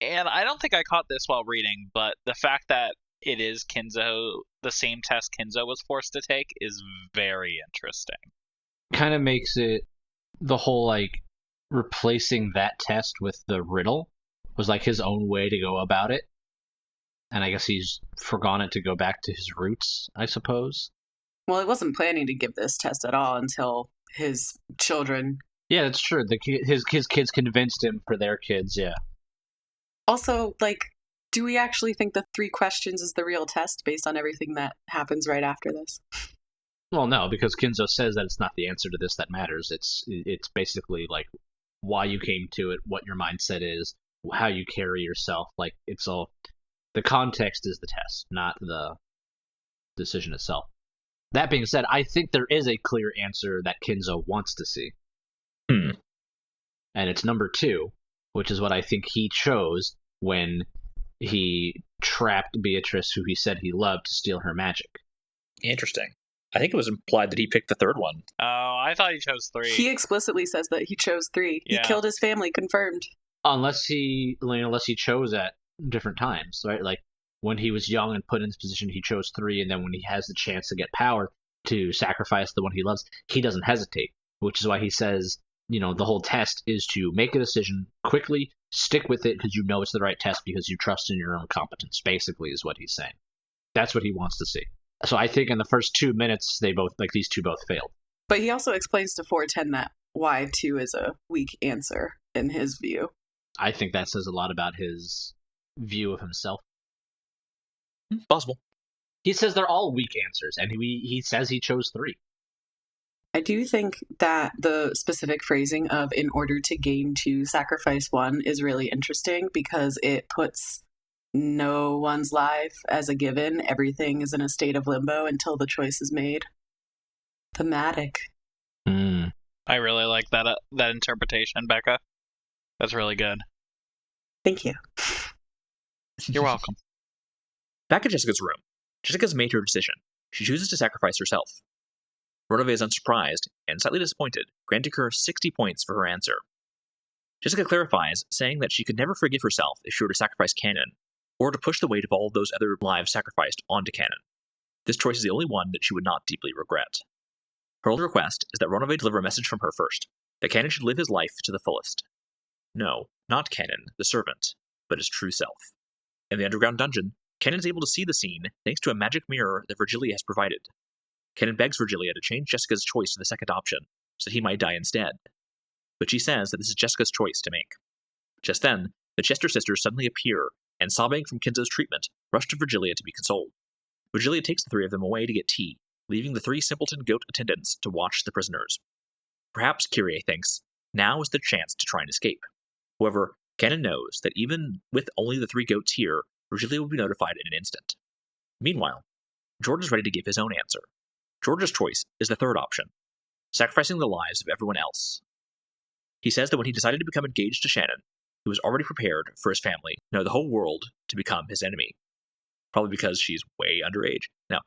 And I don't think I caught this while reading, but the fact that it is Kinzo, the same test Kinzo was forced to take, is very interesting. Kind of makes it the whole, like, replacing that test with the riddle was, like, his own way to go about it. And I guess he's forgone it to go back to his roots, I suppose. Well, he wasn't planning to give this test at all until his children. Yeah, that's true. His kids convinced him for their kids, yeah. Also, like, do we actually think the 3 questions is the real test based on everything that happens right after this? Well, no, because Kinzo says that it's not the answer to this that matters. It's basically, like, why you came to it, what your mindset is, how you carry yourself. Like, it's all... The context is the test, not the decision itself. That being said, I think there is a clear answer that Kinzo wants to see. And it's number 2, which is what I think he chose when he trapped Beatrice, who he said he loved, to steal her magic. Interesting. I think it was implied that he picked the third one. Oh, I thought he chose 3. He explicitly says that he chose 3. Yeah. He killed his family, confirmed. Unless he chose at different times, right? Like, when he was young and put in this position, he chose 3, and then when he has the chance to get power to sacrifice the one he loves, he doesn't hesitate, which is why he says, you know, the whole test is to make a decision quickly, stick with it because you know it's the right test because you trust in your own competence, basically, is what he's saying. That's what he wants to see. So I think in the first 2 minutes, these two both failed. But he also explains to 410 that why 2 is a weak answer in his view. I think that says a lot about his view of himself. Possible. He says they're all weak answers, and he says he chose 3. I do think that the specific phrasing of "in order to gain 2, sacrifice 1" is really interesting because it puts no one's life as a given. Everything is in a state of limbo until the choice is made. Thematic. I really like that interpretation, Becca. That's really good. Thank you. You're welcome. Back at Jessica's room, Jessica's made her decision. She chooses to sacrifice herself. Ronove is unsurprised and slightly disappointed, granting her 60 points for her answer. Jessica clarifies, saying that she could never forgive herself if she were to sacrifice Canon, or to push the weight of all those other lives sacrificed onto Canon. This choice is the only one that she would not deeply regret. Her only request is that Ronove deliver a message from her first, that Canon should live his life to the fullest. No, not Canon, the servant, but his true self. In the underground dungeon, Canon is able to see the scene thanks to a magic mirror that Virgilia has provided. Canon begs Virgilia to change Jessica's choice to the second option, so that he might die instead. But she says that this is Jessica's choice to make. Just then, the Chester sisters suddenly appear, and sobbing from Kinzo's treatment, rush to Virgilia to be consoled. Virgilia takes the 3 of them away to get tea, leaving the 3 simpleton goat attendants to watch the prisoners. Perhaps, Kyrie thinks, now is the chance to try and escape. However, Canon knows that even with only the 3 goats here, Virgilia will be notified in an instant. Meanwhile, George is ready to give his own answer. George's choice is the third option, sacrificing the lives of everyone else. He says that when he decided to become engaged to Shannon, he was already prepared for his family, no, the whole world, to become his enemy. Probably because she's way underage. Now,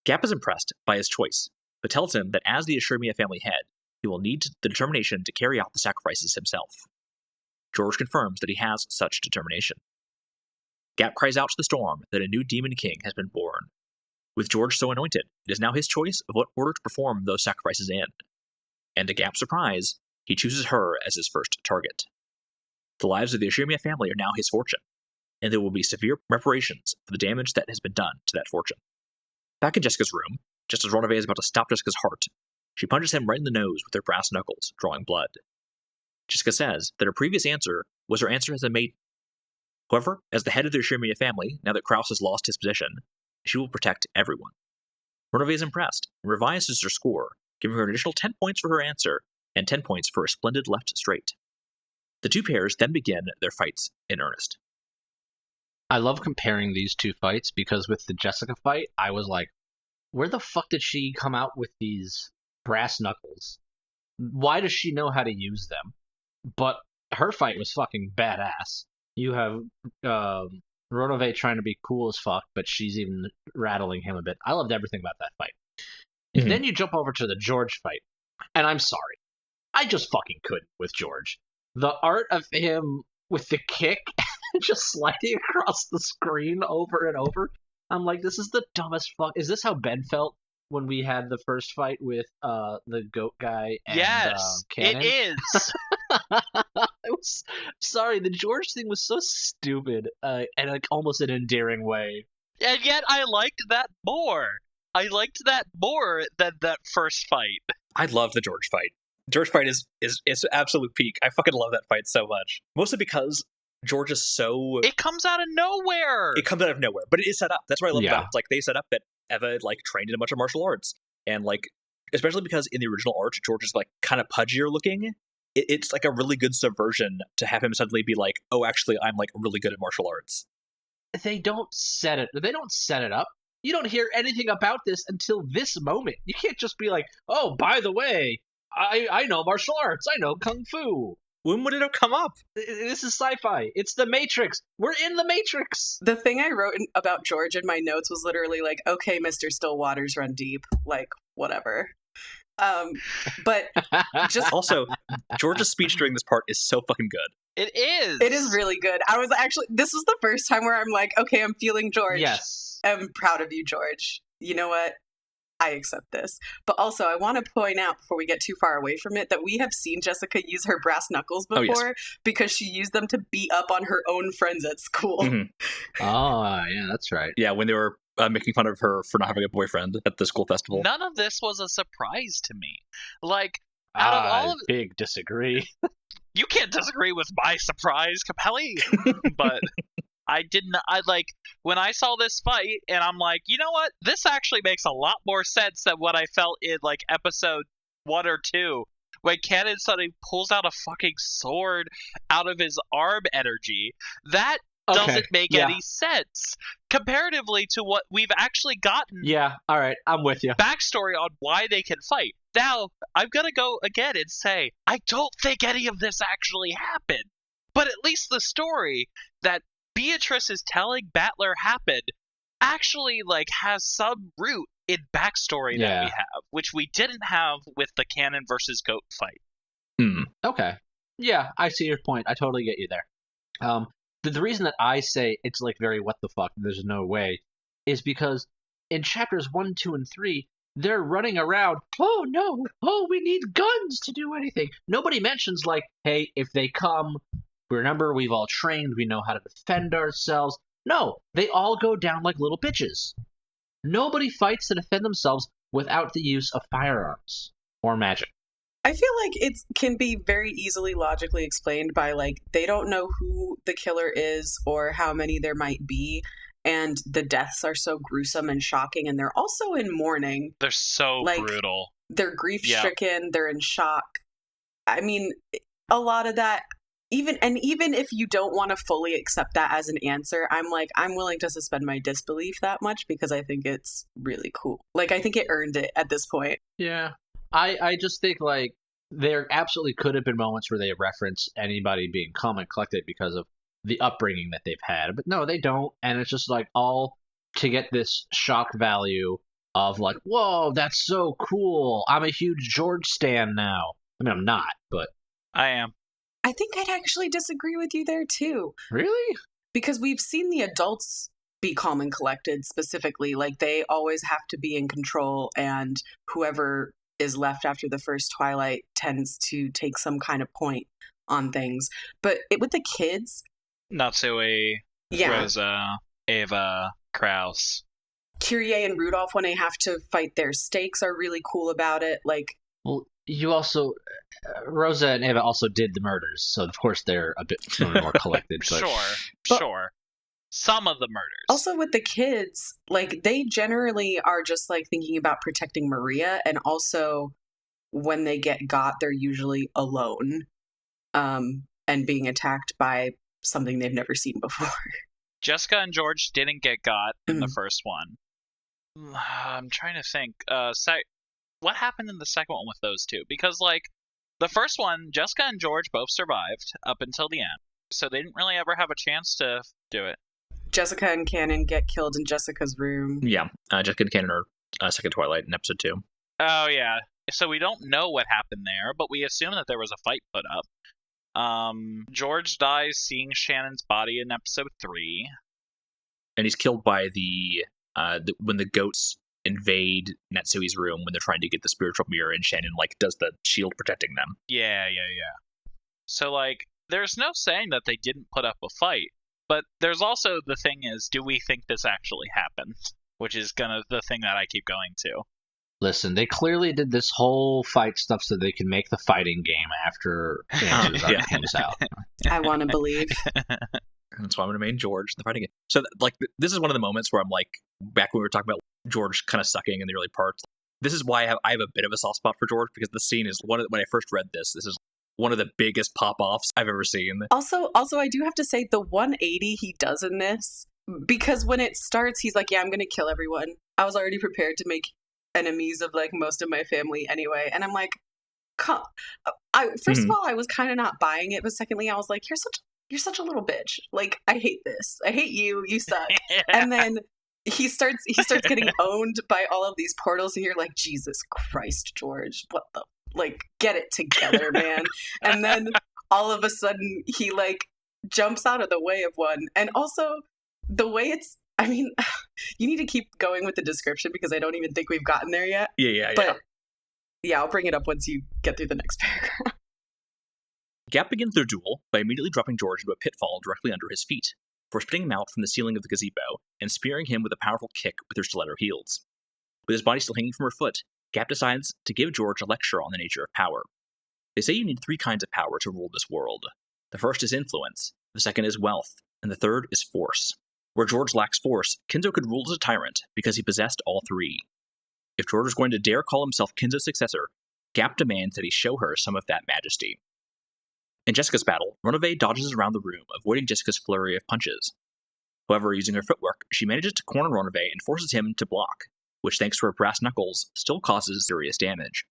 Gaap is impressed by his choice, but tells him that as the Ushirimiya family head, he will need the determination to carry out the sacrifices himself. George confirms that he has such determination. Gaap cries out to the storm that a new demon king has been born. With George so anointed, it is now his choice of what order to perform those sacrifices in. And to Gaap's surprise, he chooses her as his first target. The lives of the Ushirimiya family are now his fortune, and there will be severe reparations for the damage that has been done to that fortune. Back in Jessica's room, just as Ronove is about to stop Jessica's heart, she punches him right in the nose with her brass knuckles, drawing blood. Jessica says that her previous answer was her answer as a maiden. However, as the head of the Shirmiya family, now that Kraus has lost his position, she will protect everyone. Ronove is impressed and revises her score, giving her an additional 10 points for her answer and 10 points for a splendid left straight. The two pairs then begin their fights in earnest. I love comparing these two fights because with the Jessica fight, I was like, where the fuck did she come out with these brass knuckles? Why does she know how to use them? But her fight was fucking badass. You have Ronove trying to be cool as fuck, but she's even rattling him a bit. I loved everything about that fight. Mm-hmm. Then you jump over to the George fight, and I'm sorry. I just fucking couldn't with George. The art of him with the kick just sliding across the screen over and over. I'm like, this is the dumbest fuck. Is this how Ben felt when we had the first fight with the goat guy and Yes, Cannon? it is. I was sorry, the George thing was so stupid, and like almost an endearing way. And yet I liked that more. I liked that more than that first fight. I love the George fight. George fight is absolute peak. I fucking love that fight so much. Mostly because George is so... It comes out of nowhere. It comes out of nowhere, but it is set up. That's what I love Yeah. about it. Like, they set up that Eva, like, trained in a bunch of martial arts. And, like, especially because in the original art, George is, like, kind of pudgier looking. It's, like, a really good subversion to have him suddenly be like, oh, actually, I'm, like, really good at martial arts. They don't set it up. You don't hear anything about this until this moment. You can't just be like, oh, by the way, I know martial arts. I know kung fu. When would it have come up? This is sci-fi. It's the Matrix. We're in the Matrix. The thing I wrote about George in my notes was literally like, okay, Mr. Still Waters run deep. Like, whatever. But just... Also, George's speech during this part is so fucking good. It is. It is really good. I was actually... This was the first time where I'm like, okay, I'm feeling George. Yes. I'm proud of you, George. You know what? I accept this. But also, I want to point out before we get too far away from it that we have seen Jessica use her brass knuckles before because she used them to beat up on her own friends at school. Mm-hmm. Oh, yeah, that's right. Yeah, when they were making fun of her for not having a boyfriend at the school festival. None of this was a surprise to me. Like, out of all of... big disagree. You can't disagree with my surprise, Capelli. But... I didn't, when I saw this fight, and I'm like, you know what? This actually makes a lot more sense than what I felt in, like, episode 1 or 2, when Cannon suddenly pulls out a fucking sword out of his arm energy. That doesn't make any sense, comparatively to what we've actually gotten. Yeah, alright, I'm with you. Backstory on why they can fight. Now, I'm gonna go again and say, I don't think any of this actually happened. But at least the story that Beatrice is telling Battler happened actually, like, has some root in backstory that we have, which we didn't have with the Cannon versus Goat fight. Okay. Yeah, I see your point. I totally get you there. The reason that I say it's, like, very what the fuck, there's no way, is because in chapters 1, 2, and 3, they're running around, oh no, oh, we need guns to do anything. Nobody mentions, like, hey, if they come... Remember, we've all trained, we know how to defend ourselves. No, they all go down like little bitches. Nobody fights to defend themselves without the use of firearms or magic. I feel like it can be very easily logically explained by, like, they don't know who the killer is or how many there might be, and the deaths are so gruesome and shocking, and they're also in mourning. They're so brutal. They're grief-stricken, they're in shock. I mean, a lot of that... Even if you don't want to fully accept that as an answer, I'm willing to suspend my disbelief that much because I think it's really cool. Like, I think it earned it at this point. Yeah. I just think, like, there absolutely could have been moments where they reference anybody being calm and collected because of the upbringing that they've had. But no, they don't. And it's just, like, all to get this shock value of, like, whoa, that's so cool. I'm a huge George stan now. I mean, I'm not, but... I am. I think I'd actually disagree with you there, too. Really? Because we've seen the adults be calm and collected specifically. Like, they always have to be in control, and whoever is left after the first Twilight tends to take some kind of point on things. But with the kids... Natsui, Rosa, Ava, Kraus. Kyrie and Rudolph, when they have to fight their stakes, are really cool about it. Like, well, you also Rosa and Ava also did the murders, so of course they're a bit more collected. But Sure. Some of the murders. Also with the kids, like, they generally are just like thinking about protecting Maria, and also when they get got, they're usually alone, and being attacked by something they've never seen before. Jessica and George didn't get got in the first one. I'm trying to think. What happened in the second one with those two? Because, like, the first one, Jessica and George both survived up until the end, so they didn't really ever have a chance to do it. Jessica and Cannon get killed in Jessica's room. Yeah, Jessica and Cannon are second Twilight in episode 2. Oh, yeah. So we don't know what happened there, but we assume that there was a fight put up. George dies seeing Shannon's body in episode 3. And he's killed by when the goats invade Netsui's room when they're trying to get the spiritual mirror, and Shannon, like, does the shield protecting them. Yeah. So, like, there's no saying that they didn't put up a fight, but there's also the thing is, do we think this actually happened? Which is the thing that I keep going to. Listen, they clearly did this whole fight stuff so they can make the fighting game after Ange's arc comes out. I want to believe. That's why I'm going to main George in the fighting game. So, like, this is one of the moments where I'm like, back when we were talking about George kind of sucking in the early parts, this is why I have a bit of a soft spot for George, because the scene is when I first read this is one of the biggest pop-offs I've ever seen. Also, I do have to say the 180 he does in this, because when it starts, he's like, yeah, I'm going to kill everyone. I was already prepared to make enemies of, like, most of my family anyway. And I'm like, first of all, I was kind of not buying it, but secondly, I was like, you're such a little bitch. Like, I hate this. I hate you. You suck. And then he starts getting owned by all of these portals, and you're like, Jesus Christ, George, what the, like, get it together, man. And then all of a sudden he, like, jumps out of the way of one. And also the way it's, I mean, you need to keep going with the description because I don't even think we've gotten there yet. Yeah. But yeah, I'll bring it up once you get through the next paragraph. Gaap begins their duel by immediately dropping George into a pitfall directly under his feet, before spitting him out from the ceiling of the gazebo and spearing him with a powerful kick with her stiletto heels. With his body still hanging from her foot, Gaap decides to give George a lecture on the nature of power. They say you need 3 kinds of power to rule this world. The first is influence, the second is wealth, and the third is force. Where George lacks force, Kinzo could rule as a tyrant because he possessed all 3. If George was going to dare call himself Kinzo's successor, Gaap demands that he show her some of that majesty. In Jessica's battle, Ronove dodges around the room, avoiding Jessica's flurry of punches. However, using her footwork, she manages to corner Ronove and forces him to block, which, thanks to her brass knuckles, still causes serious damage.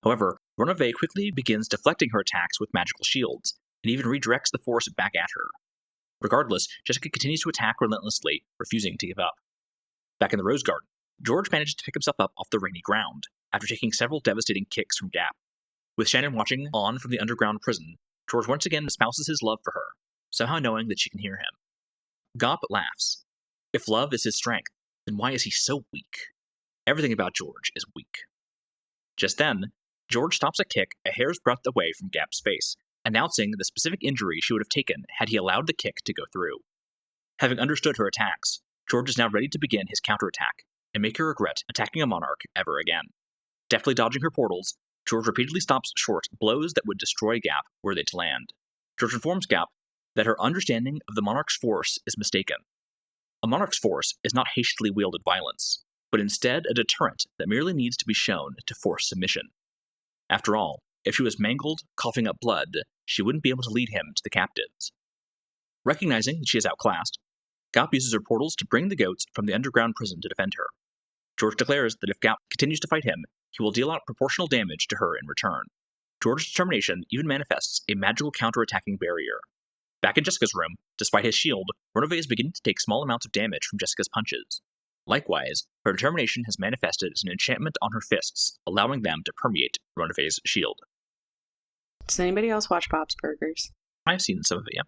However, Ronove quickly begins deflecting her attacks with magical shields, and even redirects the force back at her. Regardless, Jessica continues to attack relentlessly, refusing to give up. Back in the Rose Garden, George manages to pick himself up off the rainy ground, after taking several devastating kicks from Gaap. With Shannon watching on from the underground prison, George once again espouses his love for her, somehow knowing that she can hear him. Gaap laughs. If love is his strength, then why is he so weak? Everything about George is weak. Just then, George stops a kick a hair's breadth away from Gaap's face, announcing the specific injury she would have taken had he allowed the kick to go through. Having understood her attacks, George is now ready to begin his counterattack, and make her regret attacking a monarch ever again. Deftly dodging her portals, George repeatedly stops short blows that would destroy Gaap were they to land. George informs Gaap that her understanding of the monarch's force is mistaken. A monarch's force is not hastily wielded violence, but instead a deterrent that merely needs to be shown to force submission. After all, if she was mangled, coughing up blood, she wouldn't be able to lead him to the captives. Recognizing that she is outclassed, Gaap uses her portals to bring the goats from the underground prison to defend her. George declares that if Gaap continues to fight him, he will deal out proportional damage to her in return. George's determination even manifests a magical counter-attacking barrier. Back in Jessica's room, despite his shield, Ronove is beginning to take small amounts of damage from Jessica's punches. Likewise, her determination has manifested as an enchantment on her fists, allowing them to permeate Ronove's shield. Does anybody else watch Bob's Burgers? I've seen some of it, yeah.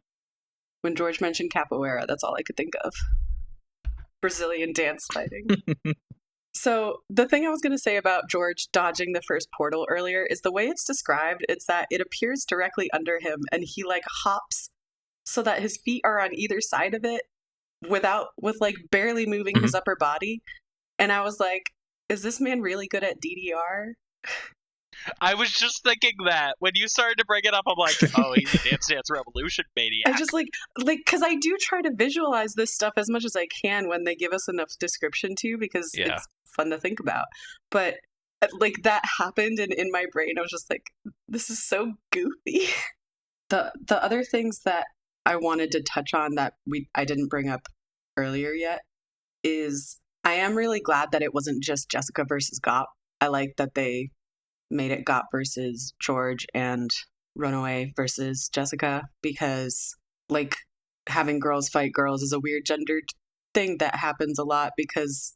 When George mentioned capoeira, that's all I could think of. Brazilian dance fighting. So the thing I was going to say about George dodging the first portal earlier is the way it's described, it's that it appears directly under him and he like hops so that his feet are on either side of it with like barely moving his upper body. And I was like, is this man really good at DDR? I was just thinking that when you started to bring it up, I'm like, oh, he's a Dance Dance Revolution maniac. I just like, because I do try to visualize this stuff as much as I can when they give us enough description to, because it's fun to think about. But like that happened, and in my brain, I was just like, this is so goofy. The other things that I wanted to touch on that I didn't bring up earlier yet is I am really glad that it wasn't just Jessica versus Gaap. I like that they made it Gaap versus George and Ronove versus Jessica, because like having girls fight girls is a weird gendered thing that happens a lot because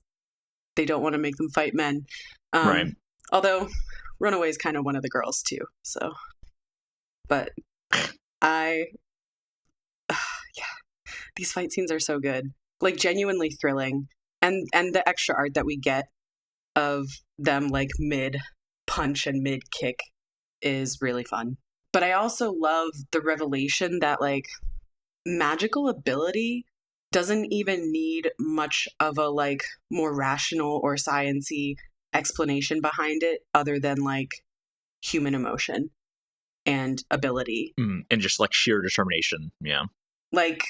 they don't want to make them fight men. Right. Although Ronove is kind of one of the girls too. So, but yeah, these fight scenes are so good, like genuinely thrilling, and the extra art that we get of them like mid punch and mid kick is really fun. But I also love the revelation that like magical ability doesn't even need much of a like more rational or science-y explanation behind it other than like human emotion and ability. And just like sheer determination. Yeah. Like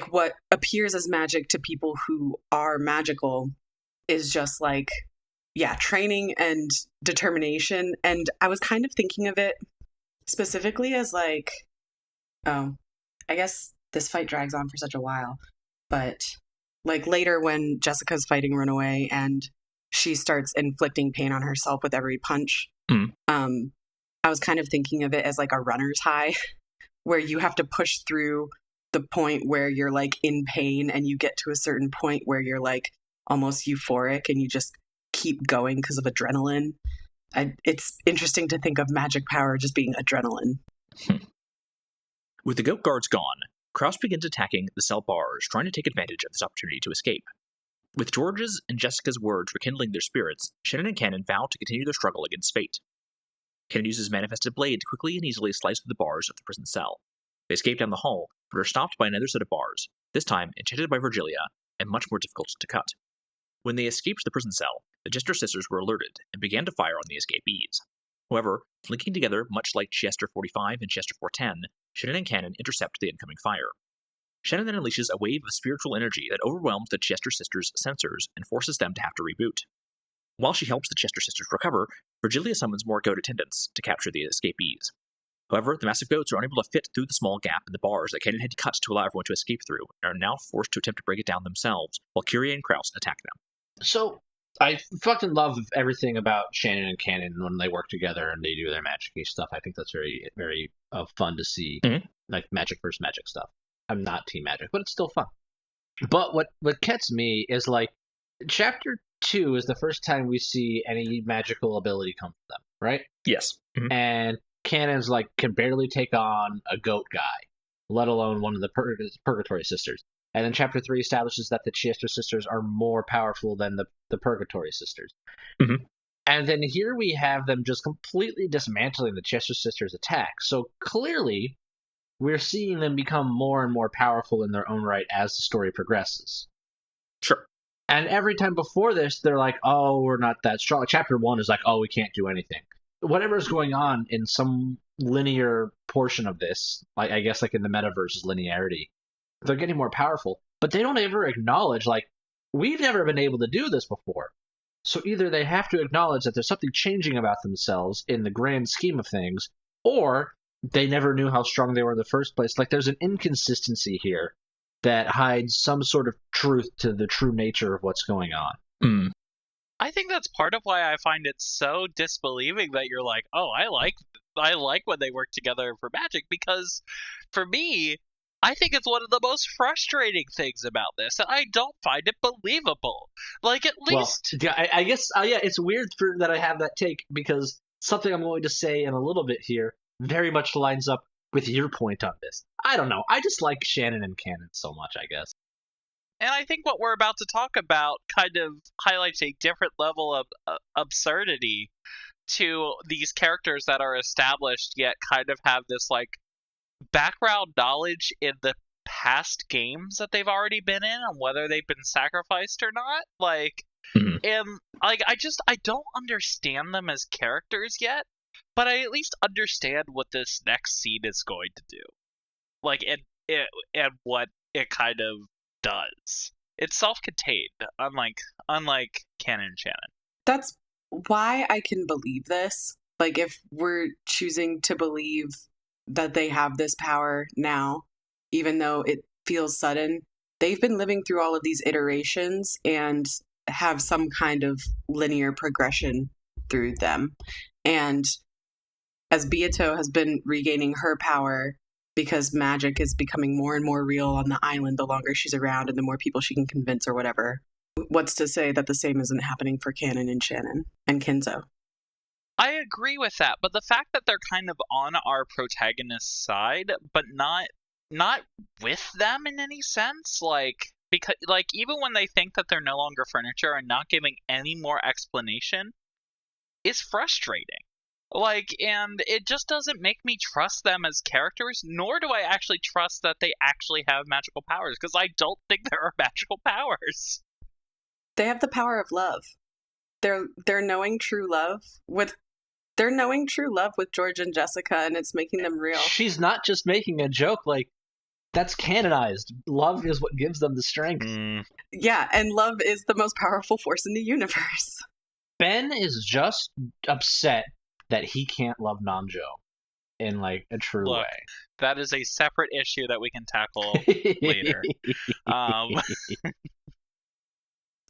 what appears as magic to people who are magical is just like, yeah, training and determination. And I was kind of thinking of it specifically as like, I guess this fight drags on for such a while, but like later when Jessica's fighting Runaway and she starts inflicting pain on herself with every punch, I was kind of thinking of it as like a runner's high, where you have to push through the point where you're like in pain and you get to a certain point where you're like almost euphoric and you just keep going because of adrenaline. It's interesting to think of magic power just being adrenaline. With the G.O.A.T guards gone, Kraus begins attacking the cell bars, trying to take advantage of this opportunity to escape. With George's and Jessica's words rekindling their spirits, Shannon and Cannon vow to continue their struggle against fate. Cannon uses manifested blade to quickly and easily slice through the bars of the prison cell. They escape down the hall, but are stopped by another set of bars, this time enchanted by Virgilia, and much more difficult to cut. When they escaped the prison cell, the Jester sisters were alerted and began to fire on the escapees. However, linking together much like Chester 45 and Chester 410, Shannon and Cannon intercept the incoming fire. Shannon then unleashes a wave of spiritual energy that overwhelms the Chester sisters' sensors and forces them to have to reboot. While she helps the Chester sisters recover, Virgilia summons more G.O.A.T attendants to capture the escapees. However, the massive G.O.A.Ts are unable to fit through the small gap in the bars that Cannon had cut to allow everyone to escape through, and are now forced to attempt to break it down themselves, while Kyrie and Kraus attack them. So, I fucking love everything about Shannon and Cannon when they work together and they do their magic-y stuff. I think that's very, very fun to see, like magic versus magic stuff. I'm not team magic, but it's still fun. But what gets me is like, Chapter 2 is the first time we see any magical ability come from them, right? Yes. And Cannon's like can barely take on a goat guy, let alone one of the Purgatory sisters. And then Chapter 3 establishes that the Chester sisters are more powerful than the Purgatory sisters. And then here we have them just completely dismantling the Chester sisters' attack. So clearly, we're seeing them become more and more powerful in their own right as the story progresses. Sure. And every time before this, they're like, oh, we're not that strong. Chapter 1 is like, oh, we can't do anything. Whatever's going on in some linear portion of this, like I guess like in the metaverse's linearity, they're getting more powerful. But they don't ever acknowledge, like, we've never been able to do this before. So either they have to acknowledge that there's something changing about themselves in the grand scheme of things, or they never knew how strong they were in the first place. Like, there's an inconsistency here that hides some sort of truth to the true nature of what's going on. I think that's part of why I find it so disbelieving that you're like, oh, I like when they work together for magic, because for me, I think it's one of the most frustrating things about this, and I don't find it believable. Like, at least... Well, yeah, I guess, yeah, it's weird that I have that take, because something I'm going to say in a little bit here very much lines up with your point on this. I don't know. I just like Shannon and Cannon so much, I guess. And I think what we're about to talk about kind of highlights a different level of absurdity to these characters that are established, yet kind of have this, like, background knowledge in the past games that they've already been in, and whether they've been sacrificed or not. Like, Mhm. And like I don't understand them as characters yet, but I at least understand what this next scene is going to do. Like and what it kind of does. It's self-contained, unlike canon and Shannon. That's why I can believe this. Like, if we're choosing to believe that they have this power now, even though it feels sudden, they've been living through all of these iterations and have some kind of linear progression through them. And as Beato has been regaining her power because magic is becoming more and more real on the island the longer she's around and the more people she can convince or whatever, what's to say that the same isn't happening for Canon and Shannon and Kinzo? I agree with that, but the fact that they're kind of on our protagonist's side, but not with them in any sense, because even when they think that they're no longer furniture and not giving any more explanation, is frustrating. And it just doesn't make me trust them as characters, nor do I actually trust that they actually have magical powers, because I don't think there are magical powers. They have the power of love. They're knowing true love with George and Jessica, and it's making them real. She's not just making a joke, like, that's canonized. Love is what gives them the strength. Yeah, and love is the most powerful force in the universe. Ben is just upset that he can't love Nanjo in, like, a true way. That is a separate issue that we can tackle later.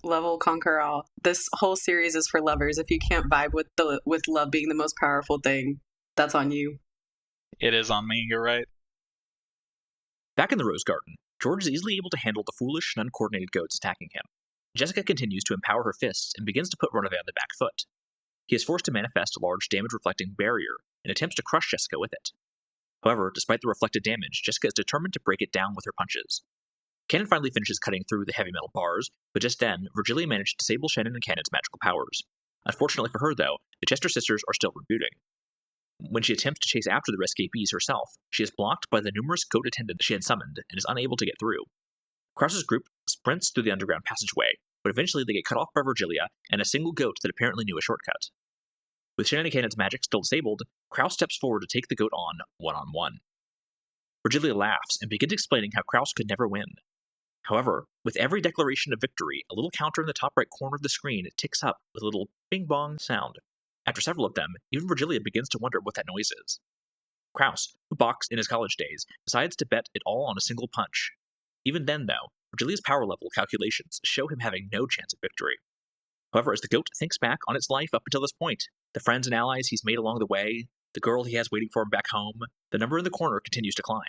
Love will conquer all. This whole series is for lovers. If you can't vibe with love being the most powerful thing, that's on you. It is on me, you're right. Back in the Rose Garden, George is easily able to handle the foolish and uncoordinated goats attacking him. Jessica continues to empower her fists and begins to put Ronove on the back foot. He is forced to manifest a large damage-reflecting barrier and attempts to crush Jessica with it. However, despite the reflected damage, Jessica is determined to break it down with her punches. Cannon finally finishes cutting through the heavy metal bars, but just then, Virgilia managed to disable Shannon and Cannon's magical powers. Unfortunately for her, though, the Chester sisters are still rebooting. When she attempts to chase after the escapees herself, she is blocked by the numerous goat attendants she had summoned and is unable to get through. Krause's group sprints through the underground passageway, but eventually they get cut off by Virgilia and a single goat that apparently knew a shortcut. With Shannon and Cannon's magic still disabled, Krause steps forward to take the goat on one-on-one. Virgilia laughs and begins explaining how Krause could never win. However, with every declaration of victory, a little counter in the top right corner of the screen ticks up with a little bing-bong sound. After several of them, even Virgilia begins to wonder what that noise is. Krause, who boxed in his college days, decides to bet it all on a single punch. Even then, though, Virgilia's power level calculations show him having no chance of victory. However, as the goat thinks back on its life up until this point, the friends and allies he's made along the way, the girl he has waiting for him back home, the number in the corner continues to climb.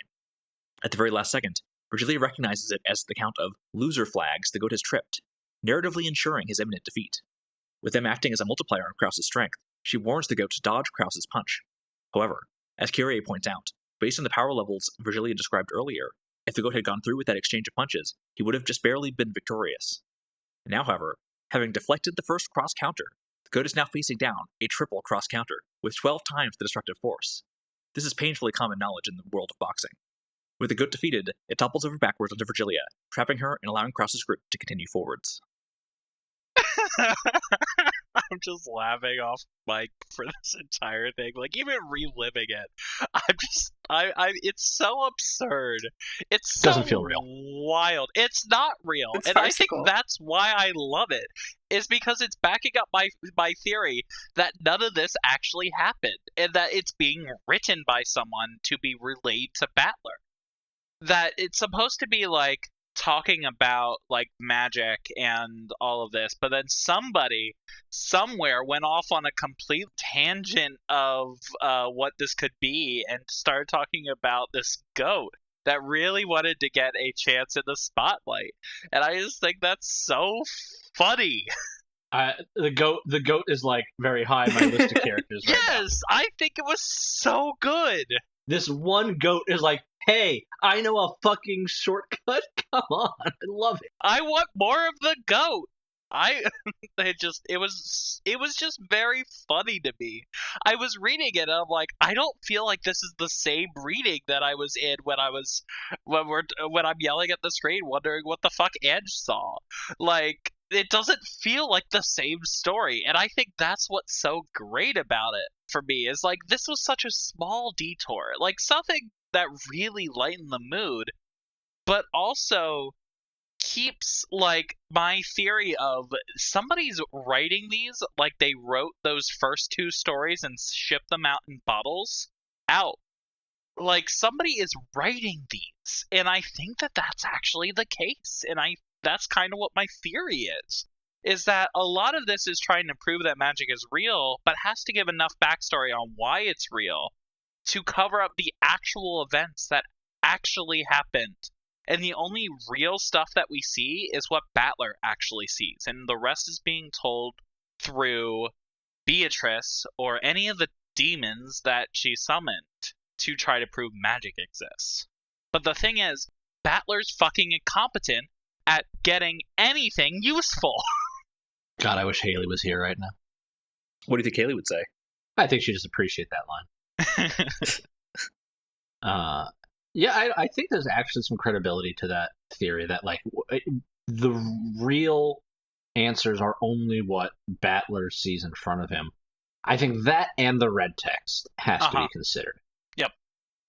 At the very last second, Virgilia recognizes it as the count of loser flags the goat has tripped, narratively ensuring his imminent defeat. With them acting as a multiplier on Krause's strength, she warns the goat to dodge Krause's punch. However, as Kyrie points out, based on the power levels Virgilia described earlier, if the goat had gone through with that exchange of punches, he would have just barely been victorious. Now, however, having deflected the first cross counter, the goat is now facing down a triple cross counter, with 12 times the destructive force. This is painfully common knowledge in the world of boxing. With the goat defeated, it topples over backwards onto Virgilia, trapping her and allowing Krause's group to continue forwards. I'm just laughing off mic for this entire thing. Like, even reliving it, it's so absurd. It's so Doesn't feel real. Wild. It's not real. It's and farcical. I think that's why I love it, is because it's backing up my theory that none of this actually happened, and that it's being written by someone to be relayed to Battler. That it's supposed to be, like, talking about, like, magic and all of this, but then somebody somewhere went off on a complete tangent of what this could be and started talking about this goat that really wanted to get a chance in the spotlight. And I just think that's so funny. The goat is, like, very high on my list of characters right now. Yes, I think it was so good. This one goat is like, hey, I know a fucking shortcut. Come on, I love it. I want more of the goat. It was just very funny to me. I was reading it and I'm like, I don't feel like this is the same reading that I was in when I'm yelling at the screen wondering what the fuck Ange saw. Like, it doesn't feel like the same story, and I think that's what's so great about it for me. Is like this was such a small detour, like something that really lightened the mood, but also keeps like my theory of somebody's writing these like they wrote those first two stories and shipped them out in bottles out. Like somebody is writing these, and I think that that's actually the case, and that's kind of what my theory is that a lot of this is trying to prove that magic is real, but has to give enough backstory on why it's real to cover up the actual events that actually happened. And the only real stuff that we see is what Battler actually sees, and the rest is being told through Beatrice or any of the demons that she summoned to try to prove magic exists. But the thing is, Battler's fucking incompetent at getting anything useful. God, I wish Hayley was here right now. What do you think Hayley would say? I think she'd just appreciate that line. Yeah, I think there's actually some credibility to that theory that, like, the real answers are only what Battler sees in front of him. I think that and the red text has to be considered. Yep.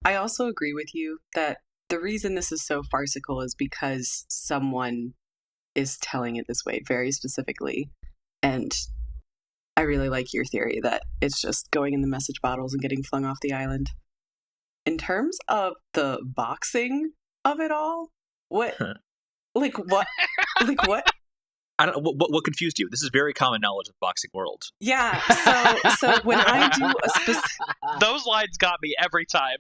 I also agree with you that the reason this is so farcical is because someone is telling it this way very specifically. And I really like your theory that it's just going in the message bottles and getting flung off the island. In terms of the boxing of it all, what? I don't know. What confused you? This is very common knowledge of the boxing world. Yeah. So when I do a specific, those lines got me every time.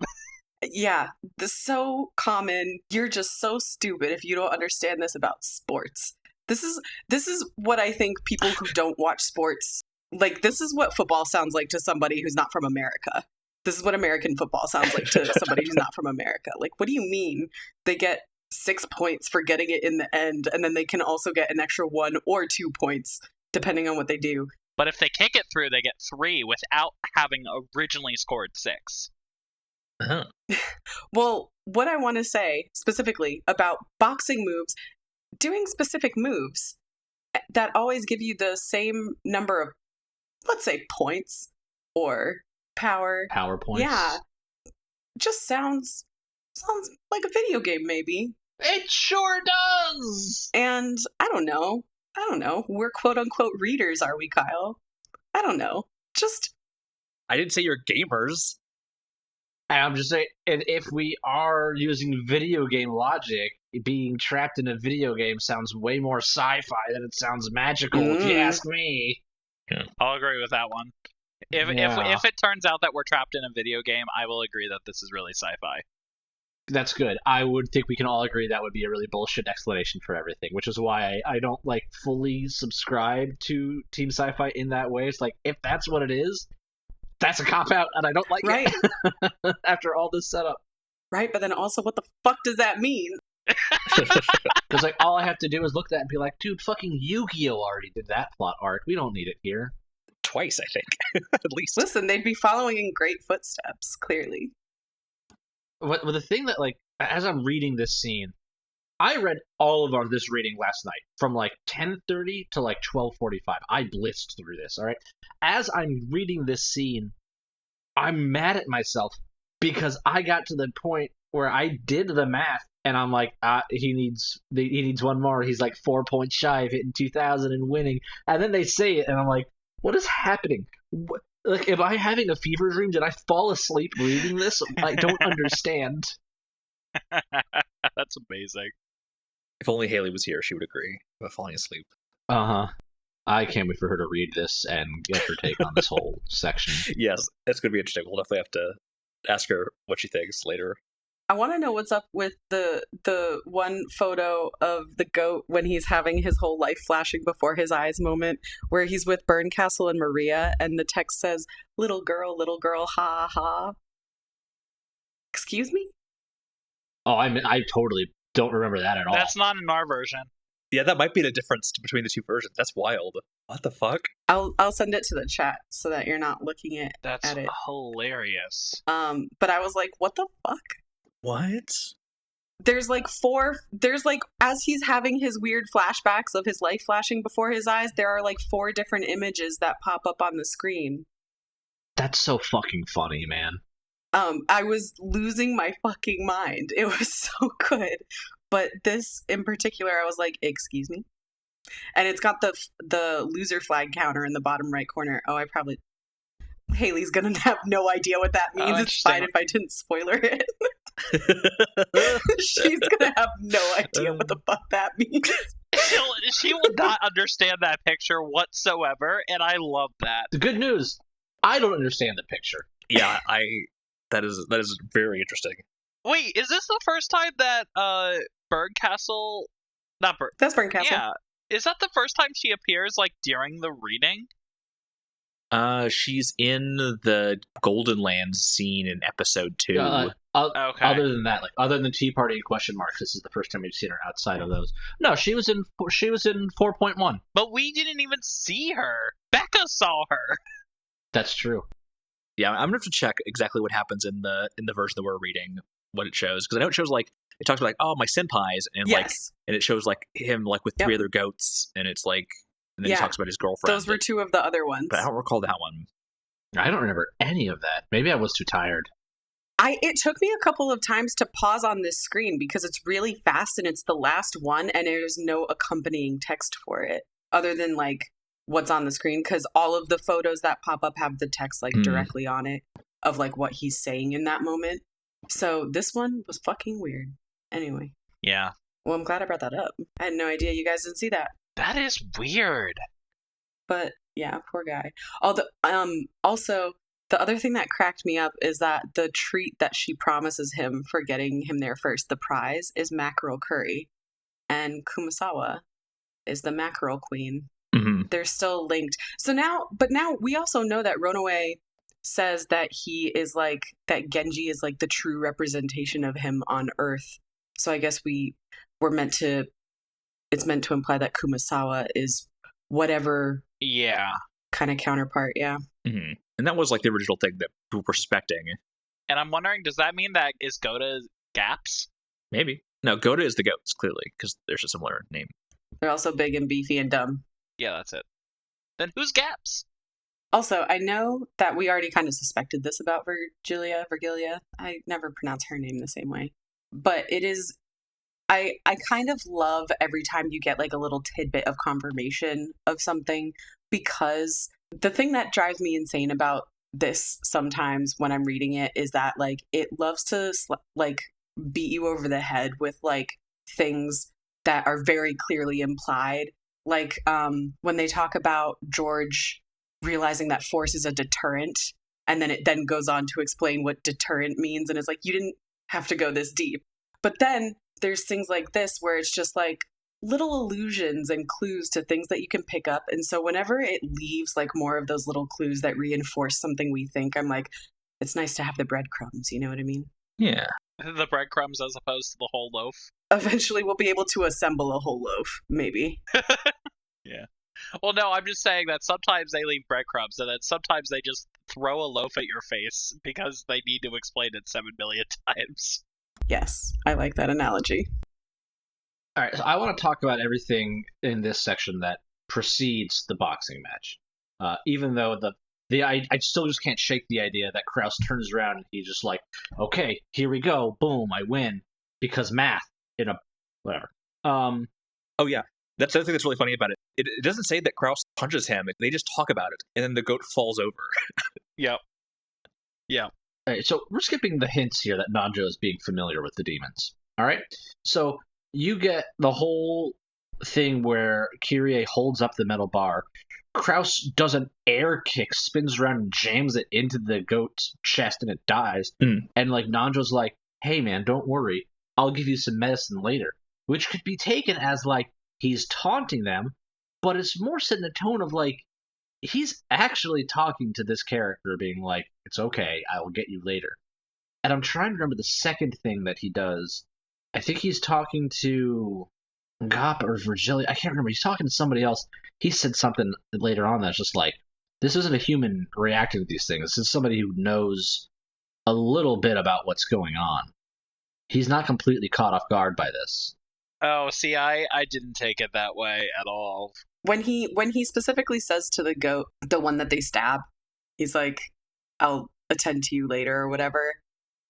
Yeah, this is so common. You're just so stupid if you don't understand this about sports. This is what I think people who don't watch sports, like, this is what football sounds like to somebody who's not from America. This is what American football sounds like to somebody who's not from America. Like, what do you mean they get 6 points for getting it in the end, and then they can also get an extra 1 or 2 points, depending on what they do? But if they kick it through, they get 3 without having originally scored 6. Uh-huh. Well, what I want to say specifically about boxing moves, doing specific moves that always give you the same number of, let's say, points or power points. Yeah, just sounds like a video game, maybe. It sure does. And I don't know. We're quote unquote readers, are we, Kyle? I don't know. Just I didn't say you're gamers. And I'm just saying, and if we are using video game logic, being trapped in a video game sounds way more sci-fi than it sounds magical, if you ask me. Yeah. I'll agree with that one. If it turns out that we're trapped in a video game, I will agree that this is really sci-fi. That's good. I would think we can all agree that would be a really bullshit explanation for everything, which is why I don't, like, fully subscribe to Team Sci-Fi in that way. It's like, if that's what it is, that's a cop-out, and I don't like it after all this setup. Right, but then also, what the fuck does that mean? Because, like, all I have to do is look at that and be like, dude, fucking Yu-Gi-Oh! Already did that plot arc. We don't need it here. Twice, I think. At least. Listen, they'd be following in great footsteps, clearly. But the thing that, like, as I'm reading this scene, I read all of this reading last night from, like, 10:30 to, like, 12:45. I blitzed through this, all right? As I'm reading this scene, I'm mad at myself because I got to the point where I did the math, and I'm like, he needs one more. He's, like, 4 points shy of hitting 2,000 and winning. And then they say it, and I'm like, what is happening? Like, am I having a fever dream? Did I fall asleep reading this? I don't understand. That's amazing. If only Hayley was here, she would agree about falling asleep. Uh-huh. I can't wait for her to read this and get her take on this whole section. Yes, that's going to be interesting. We'll definitely have to ask her what she thinks later. I want to know what's up with the one photo of the goat when he's having his whole life flashing before his eyes moment, where he's with Berncastle and Maria, and the text says, little girl, ha ha. Excuse me? Oh, I totally don't remember that at all. That's not in our version. Yeah, that might be the difference between the two versions. That's wild. What the fuck? I'll send it to the chat so that you're not looking at it. Hilarious. But I was like, what the fuck? What? there's like as he's having his weird flashbacks of his life flashing before his eyes, there are like 4 different images that pop up on the screen. That's so fucking funny, man. I was losing my fucking mind. It was so good. But this in particular, I was like, excuse me? And it's got the loser flag counter in the bottom right corner. Oh, Hayley's gonna have no idea what that means. It's fine if I didn't spoiler it. She's gonna have no idea what the fuck that means. She will not understand that picture whatsoever, and I love that. The good news, I don't understand the picture. Yeah, that is very interesting. Wait, is this the first time that Bergcastle? Not Berg. That's Bergcastle. Yeah, is that the first time she appears like during the reading? She's in the Golden Lands scene in episode 2. Okay. Other than that, like other than Tea Party and question marks, this is the first time we've seen her outside of those. No, she was in 4.1. But we didn't even see her. Becca saw her. That's true. Yeah, I'm gonna have to check exactly what happens in the version that we're reading, what it shows, because I know it shows like it talks about like, oh, my senpais, and yes. and it shows like him like with 3 other goats, and it's like, and then he talks about his girlfriend. Those were 2 of the other ones, but I don't recall that one. I don't remember any of that. Maybe I was too tired. It took me a couple of times to pause on this screen because it's really fast and it's the last one, and there's no accompanying text for it other than like what's on the screen, because all of the photos that pop up have the text like directly on it of like what he's saying in that moment. So this one was fucking weird. Anyway. Yeah. Well, I'm glad I brought that up. I had no idea you guys didn't see that. That is weird. But yeah, poor guy. Also, the other thing that cracked me up is that the treat that she promises him for getting him there first, the prize, is mackerel curry. And Kumasawa is the mackerel queen. Mm-hmm. They're still linked. So now we also know that Ronove says that he is like, that Genji is like the true representation of him on Earth. So I guess it's meant to imply that Kumasawa is whatever kind of counterpart, yeah. Mm-hmm. And that was like the original thing that people were suspecting. And I'm wondering, does that mean that is G.O.A.T Gaps? Maybe. No, G.O.A.T is the goats, clearly, because there's a similar name. They're also big and beefy and dumb. Yeah, that's it. Then who's Gaps? Also, I know that we already kind of suspected this about Virgilia. I never pronounce her name the same way. But it is... I kind of love every time you get like a little tidbit of confirmation of something, because the thing that drives me insane about this sometimes when I'm reading it is that like it loves to like beat you over the head with like things that are very clearly implied. Like when they talk about George realizing that force is a deterrent, and then it then goes on to explain what deterrent means, and it's like, you didn't have to go this deep. But then there's things like this where it's just like little allusions and clues to things that you can pick up. And so whenever it leaves like more of those little clues that reinforce something we think, I'm like, it's nice to have the breadcrumbs, you know what I mean? Yeah. The breadcrumbs as opposed to the whole loaf. Eventually we'll be able to assemble a whole loaf, maybe. Yeah. Well, no, I'm just saying that sometimes they leave breadcrumbs, and then sometimes they just throw a loaf at your face because they need to explain it 7 million times. Yes, I like that analogy. All right, so I want to talk about everything in this section that precedes the boxing match. Even though I still just can't shake the idea that Krause turns around and he's just like, okay, here we go, boom, I win, because math in a whatever. Oh yeah, that's the other thing that's really funny about it. It doesn't say that Krause punches him. They just talk about it, and then the goat falls over. Yep. Yeah. All right, so we're skipping the hints here that Nanjo is being familiar with the demons. All right, so you get the whole thing where Kyrie holds up the metal bar. Krause does an air kick, spins around and jams it into the goat's chest, and it dies. And like Nanjo's like, hey man, don't worry, I'll give you some medicine later. Which could be taken as like he's taunting them, but it's more set in the tone of like he's actually talking to this character, being like, it's okay, I will get you later. And I'm trying to remember the second thing that he does. I think he's talking to Gaap or Virgilia. I can't remember. He's talking to somebody else. He said something later on that's just like, this isn't a human reacting to these things. This is somebody who knows a little bit about what's going on. he's not completely caught off guard by this. Oh, see, I didn't take it that way at all. When he specifically says to the goat, the one that they stab, he's like, I'll attend to you later or whatever.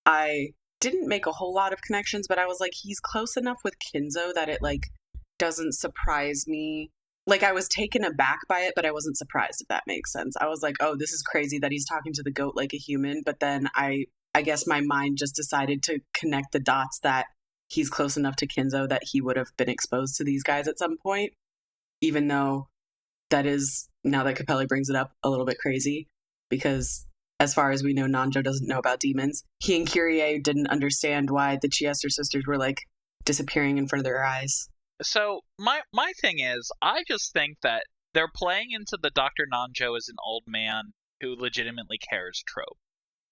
I didn't make a whole lot of connections, but I was like, he's close enough with Kinzo that it like doesn't surprise me. Like, I was taken aback by it, but I wasn't surprised, if that makes sense. I was like, oh, this is crazy that he's talking to the goat like a human. But then I guess my mind just decided to connect the dots that he's close enough to Kinzo that he would have been exposed to these guys at some point, even though that is, now that Capelli brings it up, a little bit crazy, because as far as we know, Nanjo doesn't know about demons. He and Kyrie didn't understand why the Chiester sisters were like disappearing in front of their eyes. So my thing is, I just think that they're playing into the Dr. Nanjo is an old man who legitimately cares trope.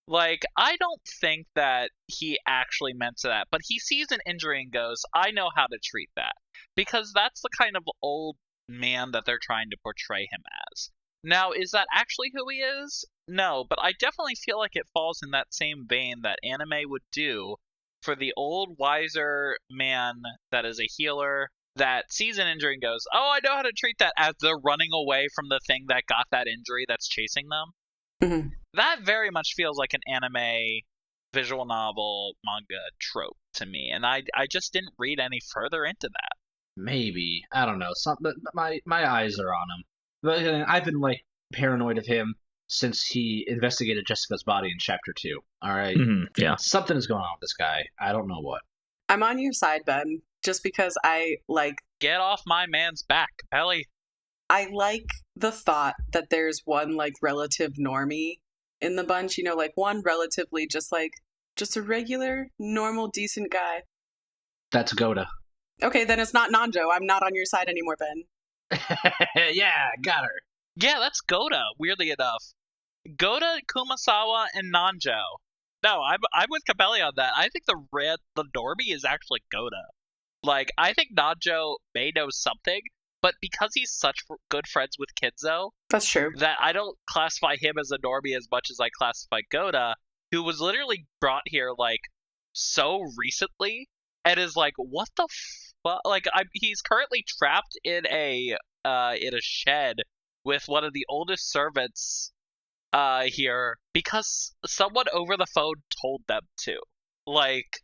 Like, I don't think that he actually meant to that, but he sees an injury and goes, I know how to treat that. Because that's the kind of old man that they're trying to portray him as. Now, is that actually who he is? No, but I definitely feel like it falls in that same vein that anime would do for the old, wiser man that is a healer that sees an injury and goes, oh, I know how to treat that, as they're running away from the thing that got that injury that's chasing them. Mm-hmm. That very much feels like an anime, visual novel, manga trope to me, and I just didn't read any further into that. Maybe, I don't know. But my eyes are on him. But I've been like paranoid of him since he investigated Jessica's body in chapter 2. All right, Yeah, something is going on with this guy. I don't know what. I'm on your side, Ben, just because I like. Get off my man's back, Capelli. I like the thought that there's one like relative normie in the bunch, you know, like one relatively just a regular, normal, decent guy. That's G.O.A.T. Okay, then it's not Nanjo. I'm not on your side anymore, Ben. Yeah, got her. Yeah, that's G.O.A.T, weirdly enough. G.O.A.T, Kumasawa, and Nanjo. No, I'm with Capelli on that. I think the normie is actually G.O.A.T. Like, I think Nanjo may know something, but because he's such good friends with Kinzo, That's true. that I don't classify him as a normie as much as I classify G.O.A.T, who was literally brought here, like, so recently, and is like, what the fuck? Like, he's currently trapped in a shed with one of the oldest servants here because someone over the phone told them to. Like,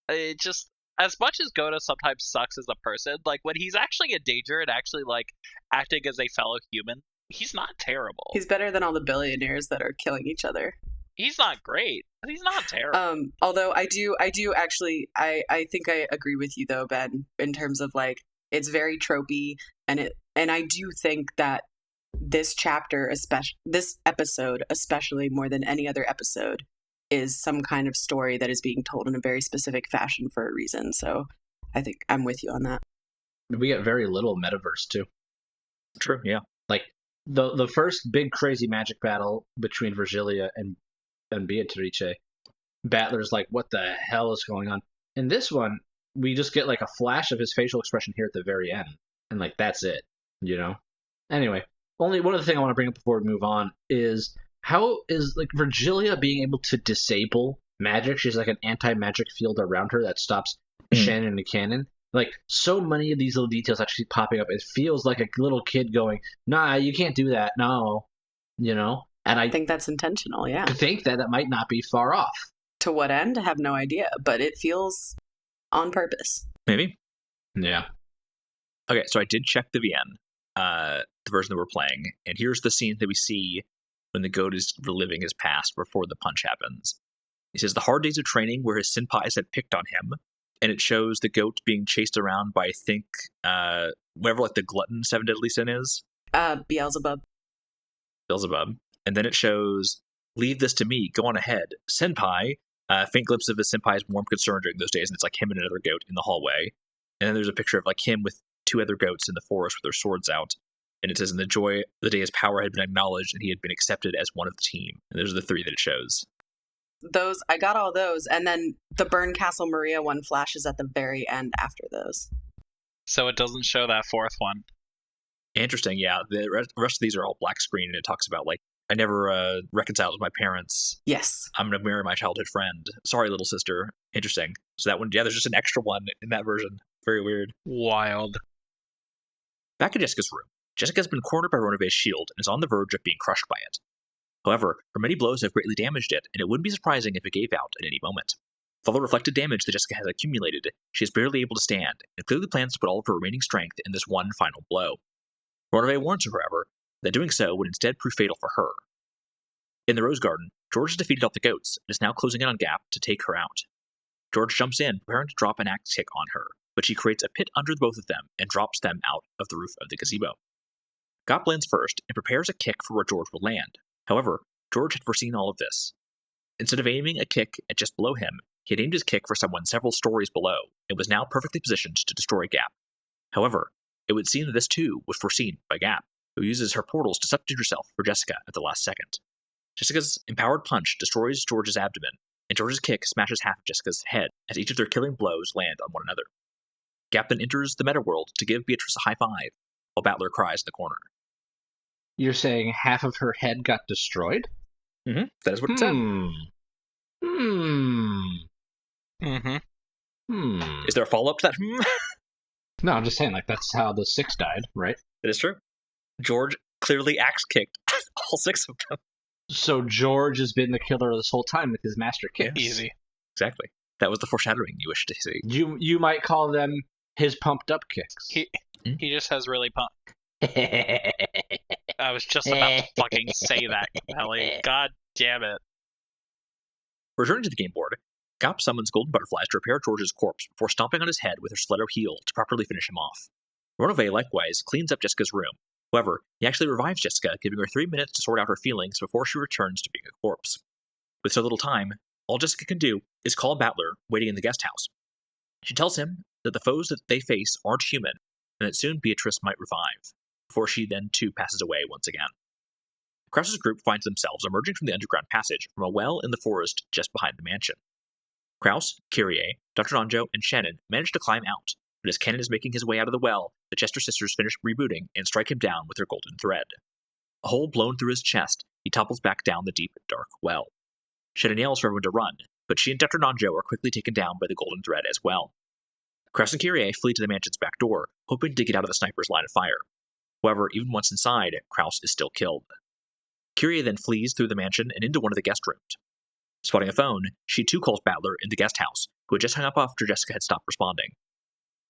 it just, as much as G.O.A.T sometimes sucks as a person, like, when he's actually in danger and actually, like, acting as a fellow human, he's not terrible. He's better than all the billionaires that are killing each other. He's not great, but he's not terrible. Although I do actually, I think I agree with you though, Ben, in terms of like, it's very tropey, and I do think that this chapter, this episode, especially more than any other episode, is some kind of story that is being told in a very specific fashion for a reason. So I think I'm with you on that. We get very little metaverse too. true. Yeah, Like the first big crazy magic battle between Virgilia and Beatrice, Battler's like, what the hell is going on? In this one, we just get like a flash of his facial expression here at the very end, and like that's it, you know. Anyway, only one other thing I want to bring up before we move on is how is like Virgilia being able to disable magic? She's like an anti-magic field around her that stops Shannon and Cannon. Like, so many of these little details actually popping up. It feels like a little kid going, nah, you can't do that. No, you know? And I think that's intentional, yeah. think that might not be far off. To what end? I have no idea, but it feels on purpose. maybe. Yeah. Okay, so I did check the VN, the version that we're playing, and here's the scene that we see when the goat is reliving his past before the punch happens. He says the hard days of training where his senpais had picked on him, and it shows the goat being chased around by, I think, whatever like the glutton 7 deadly sin is. Beelzebub. And then it shows, leave this to me, go on ahead. Senpai, faint glimpse of his senpai's warm concern during those days, and it's like him and another goat in the hallway. And then there's a picture of like him with 2 other goats in the forest with their swords out. And it says, in the joy of the day his power had been acknowledged and he had been accepted as one of the team. And those are the 3 that it shows. Those, I got all those. And then the Burn Castle Maria one flashes at the very end after those. So it doesn't show that 4th one. Interesting, yeah. The rest of these are all black screen, and it talks about like I never reconciled with my parents. Yes. I'm going to marry my childhood friend. Sorry, little sister. Interesting. So that one, yeah, there's just an extra one in that version. Very weird. Wild. Back in Jessica's room, Jessica's been cornered by Ronove's shield and is on the verge of being crushed by it. However, her many blows have greatly damaged it, and it wouldn't be surprising if it gave out at any moment. With all the reflected damage that Jessica has accumulated, she is barely able to stand, and clearly plans to put all of her remaining strength in this one final blow. Ronove warns her, however, that doing so would instead prove fatal for her. In the Rose Garden, George has defeated all the goats and is now closing in on Gaap to take her out. George jumps in, preparing to drop an axe kick on her, but she creates a pit under the both of them and drops them out of the roof of the gazebo. Gaap lands first and prepares a kick for where George will land. However, George had foreseen all of this. Instead of aiming a kick at just below him, he had aimed his kick for someone several stories below and was now perfectly positioned to destroy Gaap. However, it would seem that this too was foreseen by Gaap, who uses her portals to substitute herself for Jessica at the last second. Jessica's empowered punch destroys George's abdomen, and George's kick smashes half of Jessica's head as each of their killing blows land on one another. Gaap then enters the meta world to give Beatrice a high five, while Battler cries in the corner. You're saying half of her head got destroyed? Mm-hmm. That is what it said. Is there a follow-up to that? No, I'm just saying, like, that's how the 6 died, right? That is true. George clearly axe-kicked all 6 of them. So George has been the killer this whole time with his master kicks. Yes. Easy. Exactly. That was the foreshadowing you wished to see. You might call them his pumped-up kicks. He just has really pump. I was just about to fucking say that, Capelli. God damn it. Returning to the game board, Gaap summons golden butterflies to repair George's corpse before stomping on his head with her stiletto heel to properly finish him off. Ronove likewise cleans up Jessica's room. However, he actually revives Jessica, giving her 3 minutes to sort out her feelings before she returns to being a corpse. With so little time, all Jessica can do is call Battler, waiting in the guest house. She tells him that the foes that they face aren't human, and that soon Beatrice might revive, before she then too passes away once again. Krause's group finds themselves emerging from the underground passage from a well in the forest just behind the mansion. Krause, Kyrie, Dr. Nanjo, and Shannon manage to climb out, but as Kennen is making his way out of the well, the Chester sisters finish rebooting and strike him down with their golden thread. A hole blown through his chest, he topples back down the deep, dark well. Shannon yells for everyone to run, but she and Dr. Nanjo are quickly taken down by the golden thread as well. Krause and Kyrie flee to the mansion's back door, hoping to get out of the sniper's line of fire. However, even once inside, Krause is still killed. Kyrie then flees through the mansion and into one of the guest rooms. Spotting a phone, she too calls Battler in the guest house, who had just hung up after Jessica had stopped responding.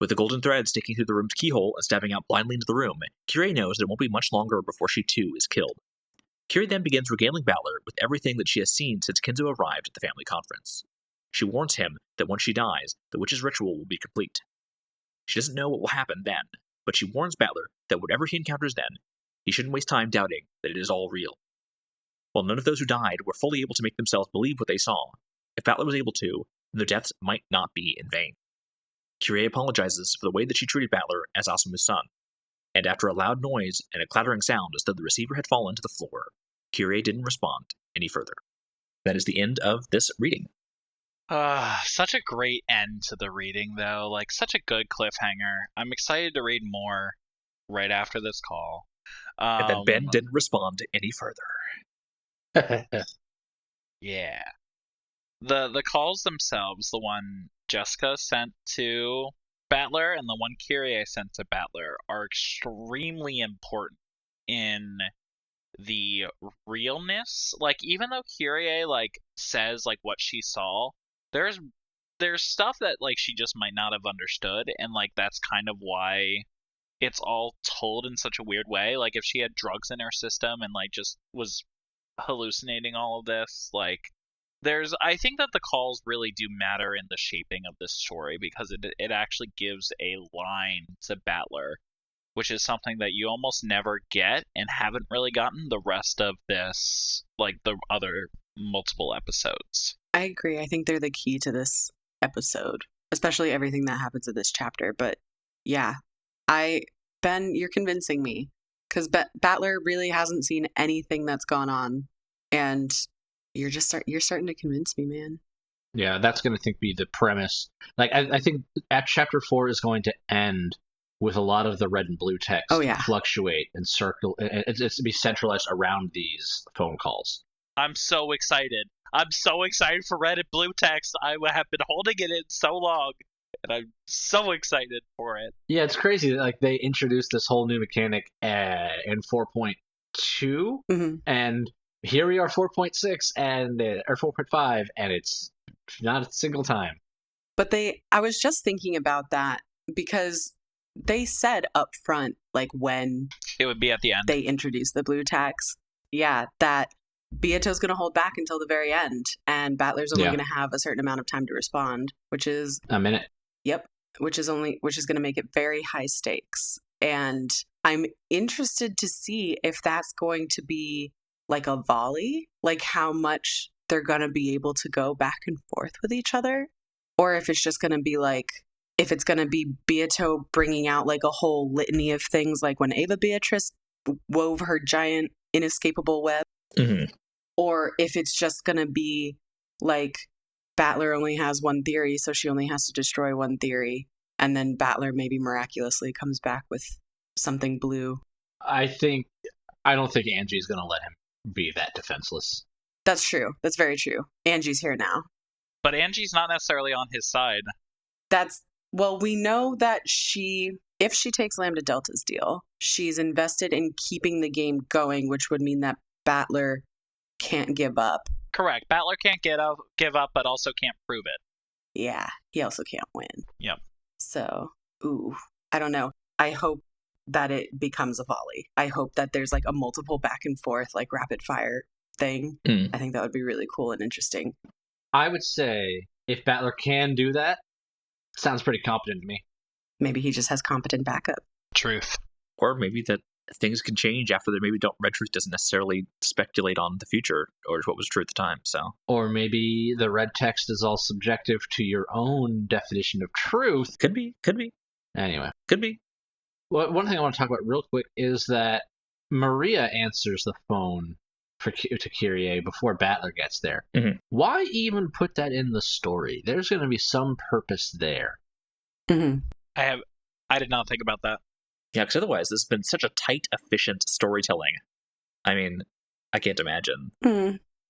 With the golden thread sticking through the room's keyhole and stabbing out blindly into the room, Kyrie knows that it won't be much longer before she too is killed. Kyrie then begins regaling Battler with everything that she has seen since Kinzo arrived at the family conference. She warns him that once she dies, the witch's ritual will be complete. She doesn't know what will happen then, but she warns Battler that whatever he encounters then, he shouldn't waste time doubting that it is all real. While none of those who died were fully able to make themselves believe what they saw, if Battler was able to, then their deaths might not be in vain. Kyrie apologizes for the way that she treated Battler as Asuma's son, and after a loud noise and a clattering sound as though the receiver had fallen to the floor, Kyrie didn't respond any further. That is the end of this reading. Such a great end to the reading, though. Like, such a good cliffhanger. I'm excited to read more right after this call. And then Ben didn't respond any further. Yeah. The calls themselves, the one Jessica sent to Battler and the one Kyrie sent to Battler, are extremely important in the realness. Like, even though Kyrie says what she saw, there's stuff that she just might not have understood, and that's kind of why it's all told in such a weird way. Like, if she had drugs in her system and just was hallucinating all of this, I think that the calls really do matter in the shaping of this story, because it actually gives a line to Battler, which is something that you almost never get and haven't really gotten the rest of this, the other multiple episodes. I agree. I think they're the key to this episode, especially everything that happens in this chapter. But yeah, Ben, you're convincing me, because Battler really hasn't seen anything that's gone on, and you're starting to convince me, man. Yeah, that's going to be the premise. I think at chapter 4 is going to end with a lot of the red and blue text Oh, yeah. fluctuate and circle. It's to be centralized around these phone calls. I'm so excited. I'm so excited for red and blue text. I have been holding it in so long, and I'm so excited for it. Yeah, it's crazy. Like they introduced this whole new mechanic in 4.2, and here we are 4.6 and or 4.5, and it's not a single time. But I was just thinking about that because they said up front, like when it would be at the end, they introduced the blue tax, that Beato's going to hold back until the very end, and Battler's only going to have a certain amount of time to respond, which is a minute. Yep, which is going to make it very high stakes. And I'm interested to see if that's going to be like a volley, like how much they're going to be able to go back and forth with each other, or if it's just going to be like, if it's going to be Beato bringing out like a whole litany of things, like when Ava Beatrice wove her giant inescapable web, or if it's just going to be like Battler only has one theory, so she only has to destroy one theory, and then Battler maybe miraculously comes back with something blue. I don't think Angie's going to let him be that defenseless. That's true. That's very true. Angie's here now. But Angie's not necessarily on his side. Well, we know that if she takes Lambda Delta's deal, she's invested in keeping the game going, which would mean that Battler can't give up. Correct. Battler can't give up, but also can't prove it. Yeah, he also can't win. Yep. So, I don't know. I hope that it becomes a volley. I hope that there's like a multiple back and forth, like rapid fire thing. I think that would be really cool and interesting. I would say if Battler can do that, sounds pretty competent to me. Maybe he just has competent backup. Truth. Or maybe that things can change after that. Maybe Red Truth doesn't necessarily speculate on the future or what was true at the time. So, or maybe the red text is all subjective to your own definition of truth. Could be. Anyway, could be. Well, one thing I want to talk about real quick is that Maria answers the phone to Kyrie before Battler gets there. Why even put that in the story? There's going to be some purpose there. I did not think about that. Yeah, because otherwise this has been such a tight, efficient storytelling. I mean, I can't imagine.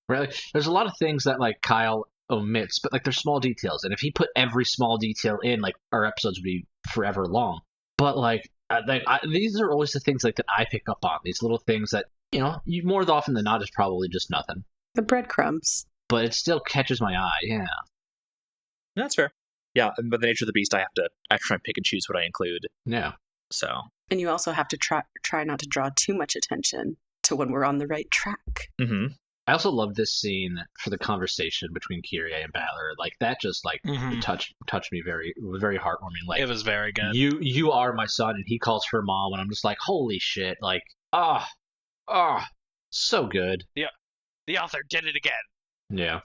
Right? There's a lot of things that like Kyle omits, but like they're small details. And if he put every small detail in, like our episodes would be forever long. But like these are always the things like that I pick up on. These little things that, you know, more often than not is probably just nothing. The breadcrumbs. But it still catches my eye. Yeah. That's fair. Yeah, but the nature of the beast, I try and pick and choose what I include. Yeah. So. And you also have to try not to draw too much attention to when we're on the right track. I also love this scene for the conversation between Kyrie and Battler. Like that just like touched me very heartwarming. Like it was very good. You are my son, and he calls her mom, and I'm just like, holy shit! Like so good. Yeah, the author did it again. Yeah.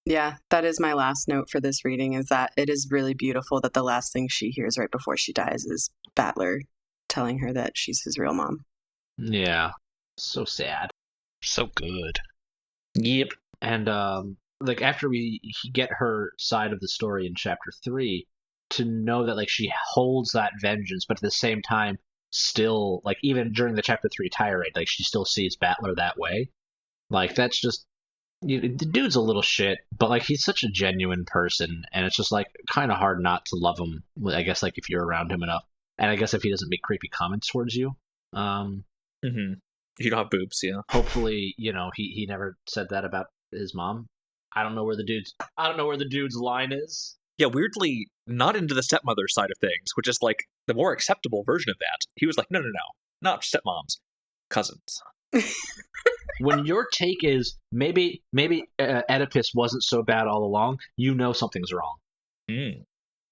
Yeah, that is my last note for this reading, is that it is really beautiful that the last thing she hears right before she dies is Battler telling her that she's his real mom. Yeah. So sad. So good. Yep. And like after we get her side of the story in chapter 3, to know that like she holds that vengeance, but at the same time still like even during the chapter 3 tirade, like she still sees Battler that way. Like that's just the dude's a little shit, but like he's such a genuine person, and it's just like kind of hard not to love him. I guess like if you're around him enough, and I guess if he doesn't make creepy comments towards you. You don't have boobs, yeah. Hopefully, you know he never said that about his mom. I don't know where the dude's line is. Yeah, weirdly not into the stepmother side of things, which is like the more acceptable version of that. He was like, no, not stepmoms, cousins. When your take is maybe Oedipus wasn't so bad all along, you know something's wrong.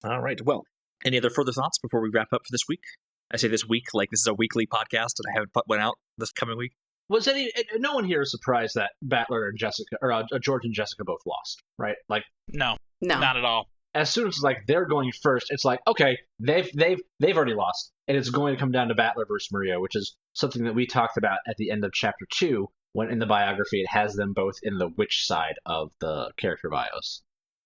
All right. Well, any other further thoughts before we wrap up for this week? I say this week like this is a weekly podcast and I haven't put one out this coming week. No one here is surprised that Battler and Jessica, or George and Jessica both lost, right? Like no, not at all. As soon as like they're going first, it's like okay, they've already lost, and it's going to come down to Battler versus Maria, which is something that we talked about at the end of chapter 2, when in the biography it has them both in the witch side of the character bios.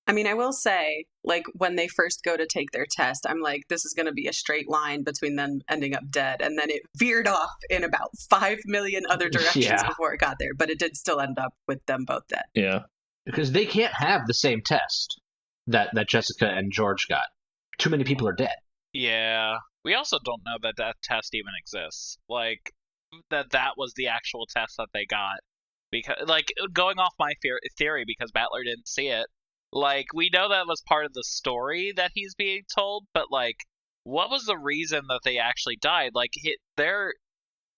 I mean, I will say, like, when they first go to take their test, I'm like, this is going to be a straight line between them ending up dead. And then it veered off in about 5 million other directions before it got there. But it did still end up with them both dead. Yeah. Because they can't have the same test that Jessica and George got. Too many people are dead. Yeah. We also don't know that that test even exists. Like, that was the actual test that they got. Because, like, going off my theory, because Battler didn't see it, like, we know that was part of the story that he's being told, but, like, what was the reason that they actually died? Like,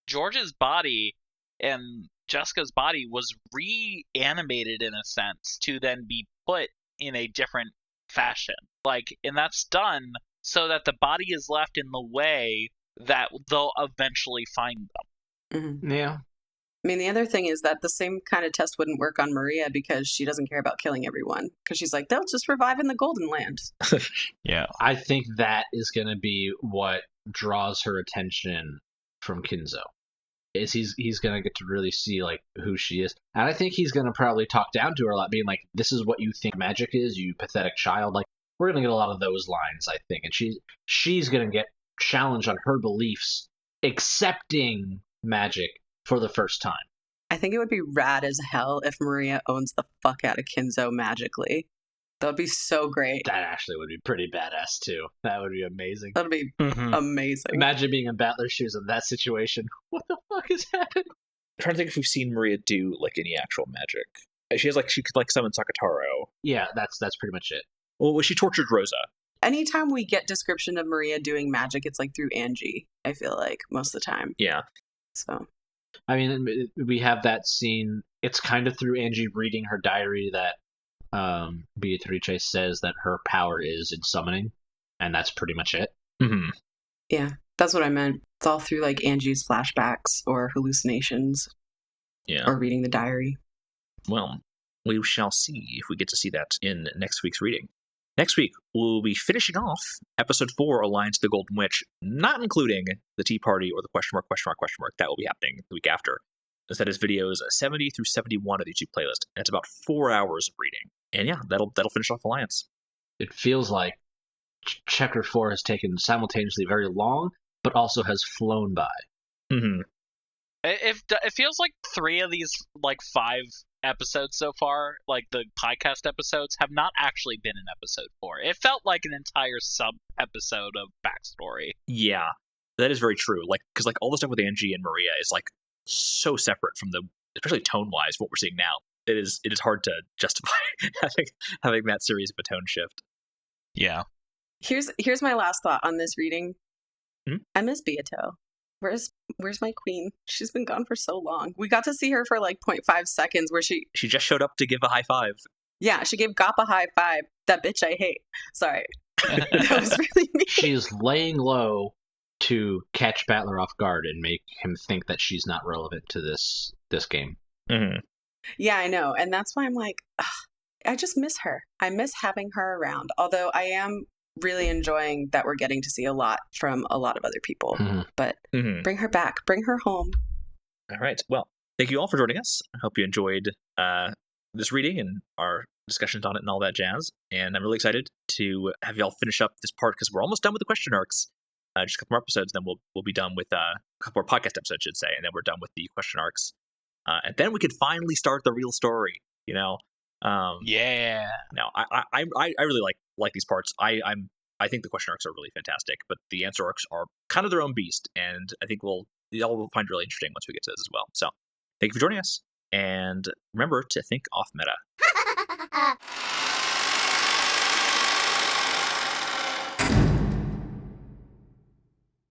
George's body and Jessica's body was reanimated, in a sense, to then be put in a different fashion. Like, and that's done so that the body is left in the way that they'll eventually find them. Mm-hmm. Yeah. I mean, the other thing is that the same kind of test wouldn't work on Maria because she doesn't care about killing everyone. Because she's like, they'll just revive in the Golden Land. Yeah. I think that is going to be what draws her attention from Kinzo. Is he's going to get to really see, like, who she is. And I think he's going to probably talk down to her a lot, being like, this is what you think magic is, you pathetic child. Like, we're going to get a lot of those lines, I think. And she's going to get challenged on her beliefs, accepting magic for the first time. I think it would be rad as hell if Maria owns the fuck out of Kinzo magically. That would be so great. That actually would be pretty badass, too. That would be amazing. That would be amazing. Imagine being in Battler's shoes in that situation. What the fuck is happening? I'm trying to think if we've seen Maria do, like, any actual magic. She could, like, summon Sakataro. Yeah, that's pretty much it. Well, she tortured Rosa. Anytime we get description of Maria doing magic, it's, like, through Ange, I feel like, most of the time. Yeah. So... I mean, we have that scene. It's kind of through Ange reading her diary that Beatrice says that her power is in summoning, and that's pretty much it. Mm-hmm. Yeah, that's what I meant. It's all through, like, Angie's flashbacks or hallucinations. Yeah. Or reading the diary. Well, we shall see if we get to see that in next week's reading. Next week, we'll be finishing off Episode 4, Alliance of the Golden Witch, not including the Tea Party or the question mark. That will be happening the week after. That is videos 70 through 71 of the YouTube playlist. And it's about 4 hours of reading. And yeah, that'll finish off Alliance. It feels like Chapter 4 has taken simultaneously very long, but also has flown by. Mm-hmm. It feels like 3 of these, like, 5 episodes so far, like the podcast episodes, have not actually been in episode 4. It felt like an entire sub-episode of backstory. Yeah, that is very true. Like, because, like, all the stuff with Angie and Maria is, like, so separate from especially tone-wise, what we're seeing now. It is hard to justify having that series of a tone shift. Yeah. Here's my last thought on this reading. Mm-hmm. I miss Beato. Where's my queen? She's been gone for so long. We got to see her for like 0.5 seconds where she just showed up to give a high five. Yeah, she gave Gaap a high five. That bitch I hate. Sorry. That was really mean. She's laying low to catch Battler off guard and make him think that she's not relevant to this game. Mm-hmm. Yeah, I know. And that's why I'm like, ugh, I just miss her. I miss having her around. Although I am really enjoying that we're getting to see a lot from a lot of other people. Mm-hmm. But bring her back. Bring her home. All right. Well, thank you all for joining us. I hope you enjoyed this reading and our discussions on it and all that jazz. And I'm really excited to have y'all finish up this part because we're almost done with the question arcs. Just a couple more episodes, then we'll be done with a couple more podcast episodes, I should say, and then we're done with the question arcs. And then we could finally start the real story, you know? Yeah. No, I really like these parts. I think the question arcs are really fantastic, but the answer arcs are kind of their own beast, and I think y'all will find really interesting once we get to this as well. So, thank you for joining us, and remember to think off meta.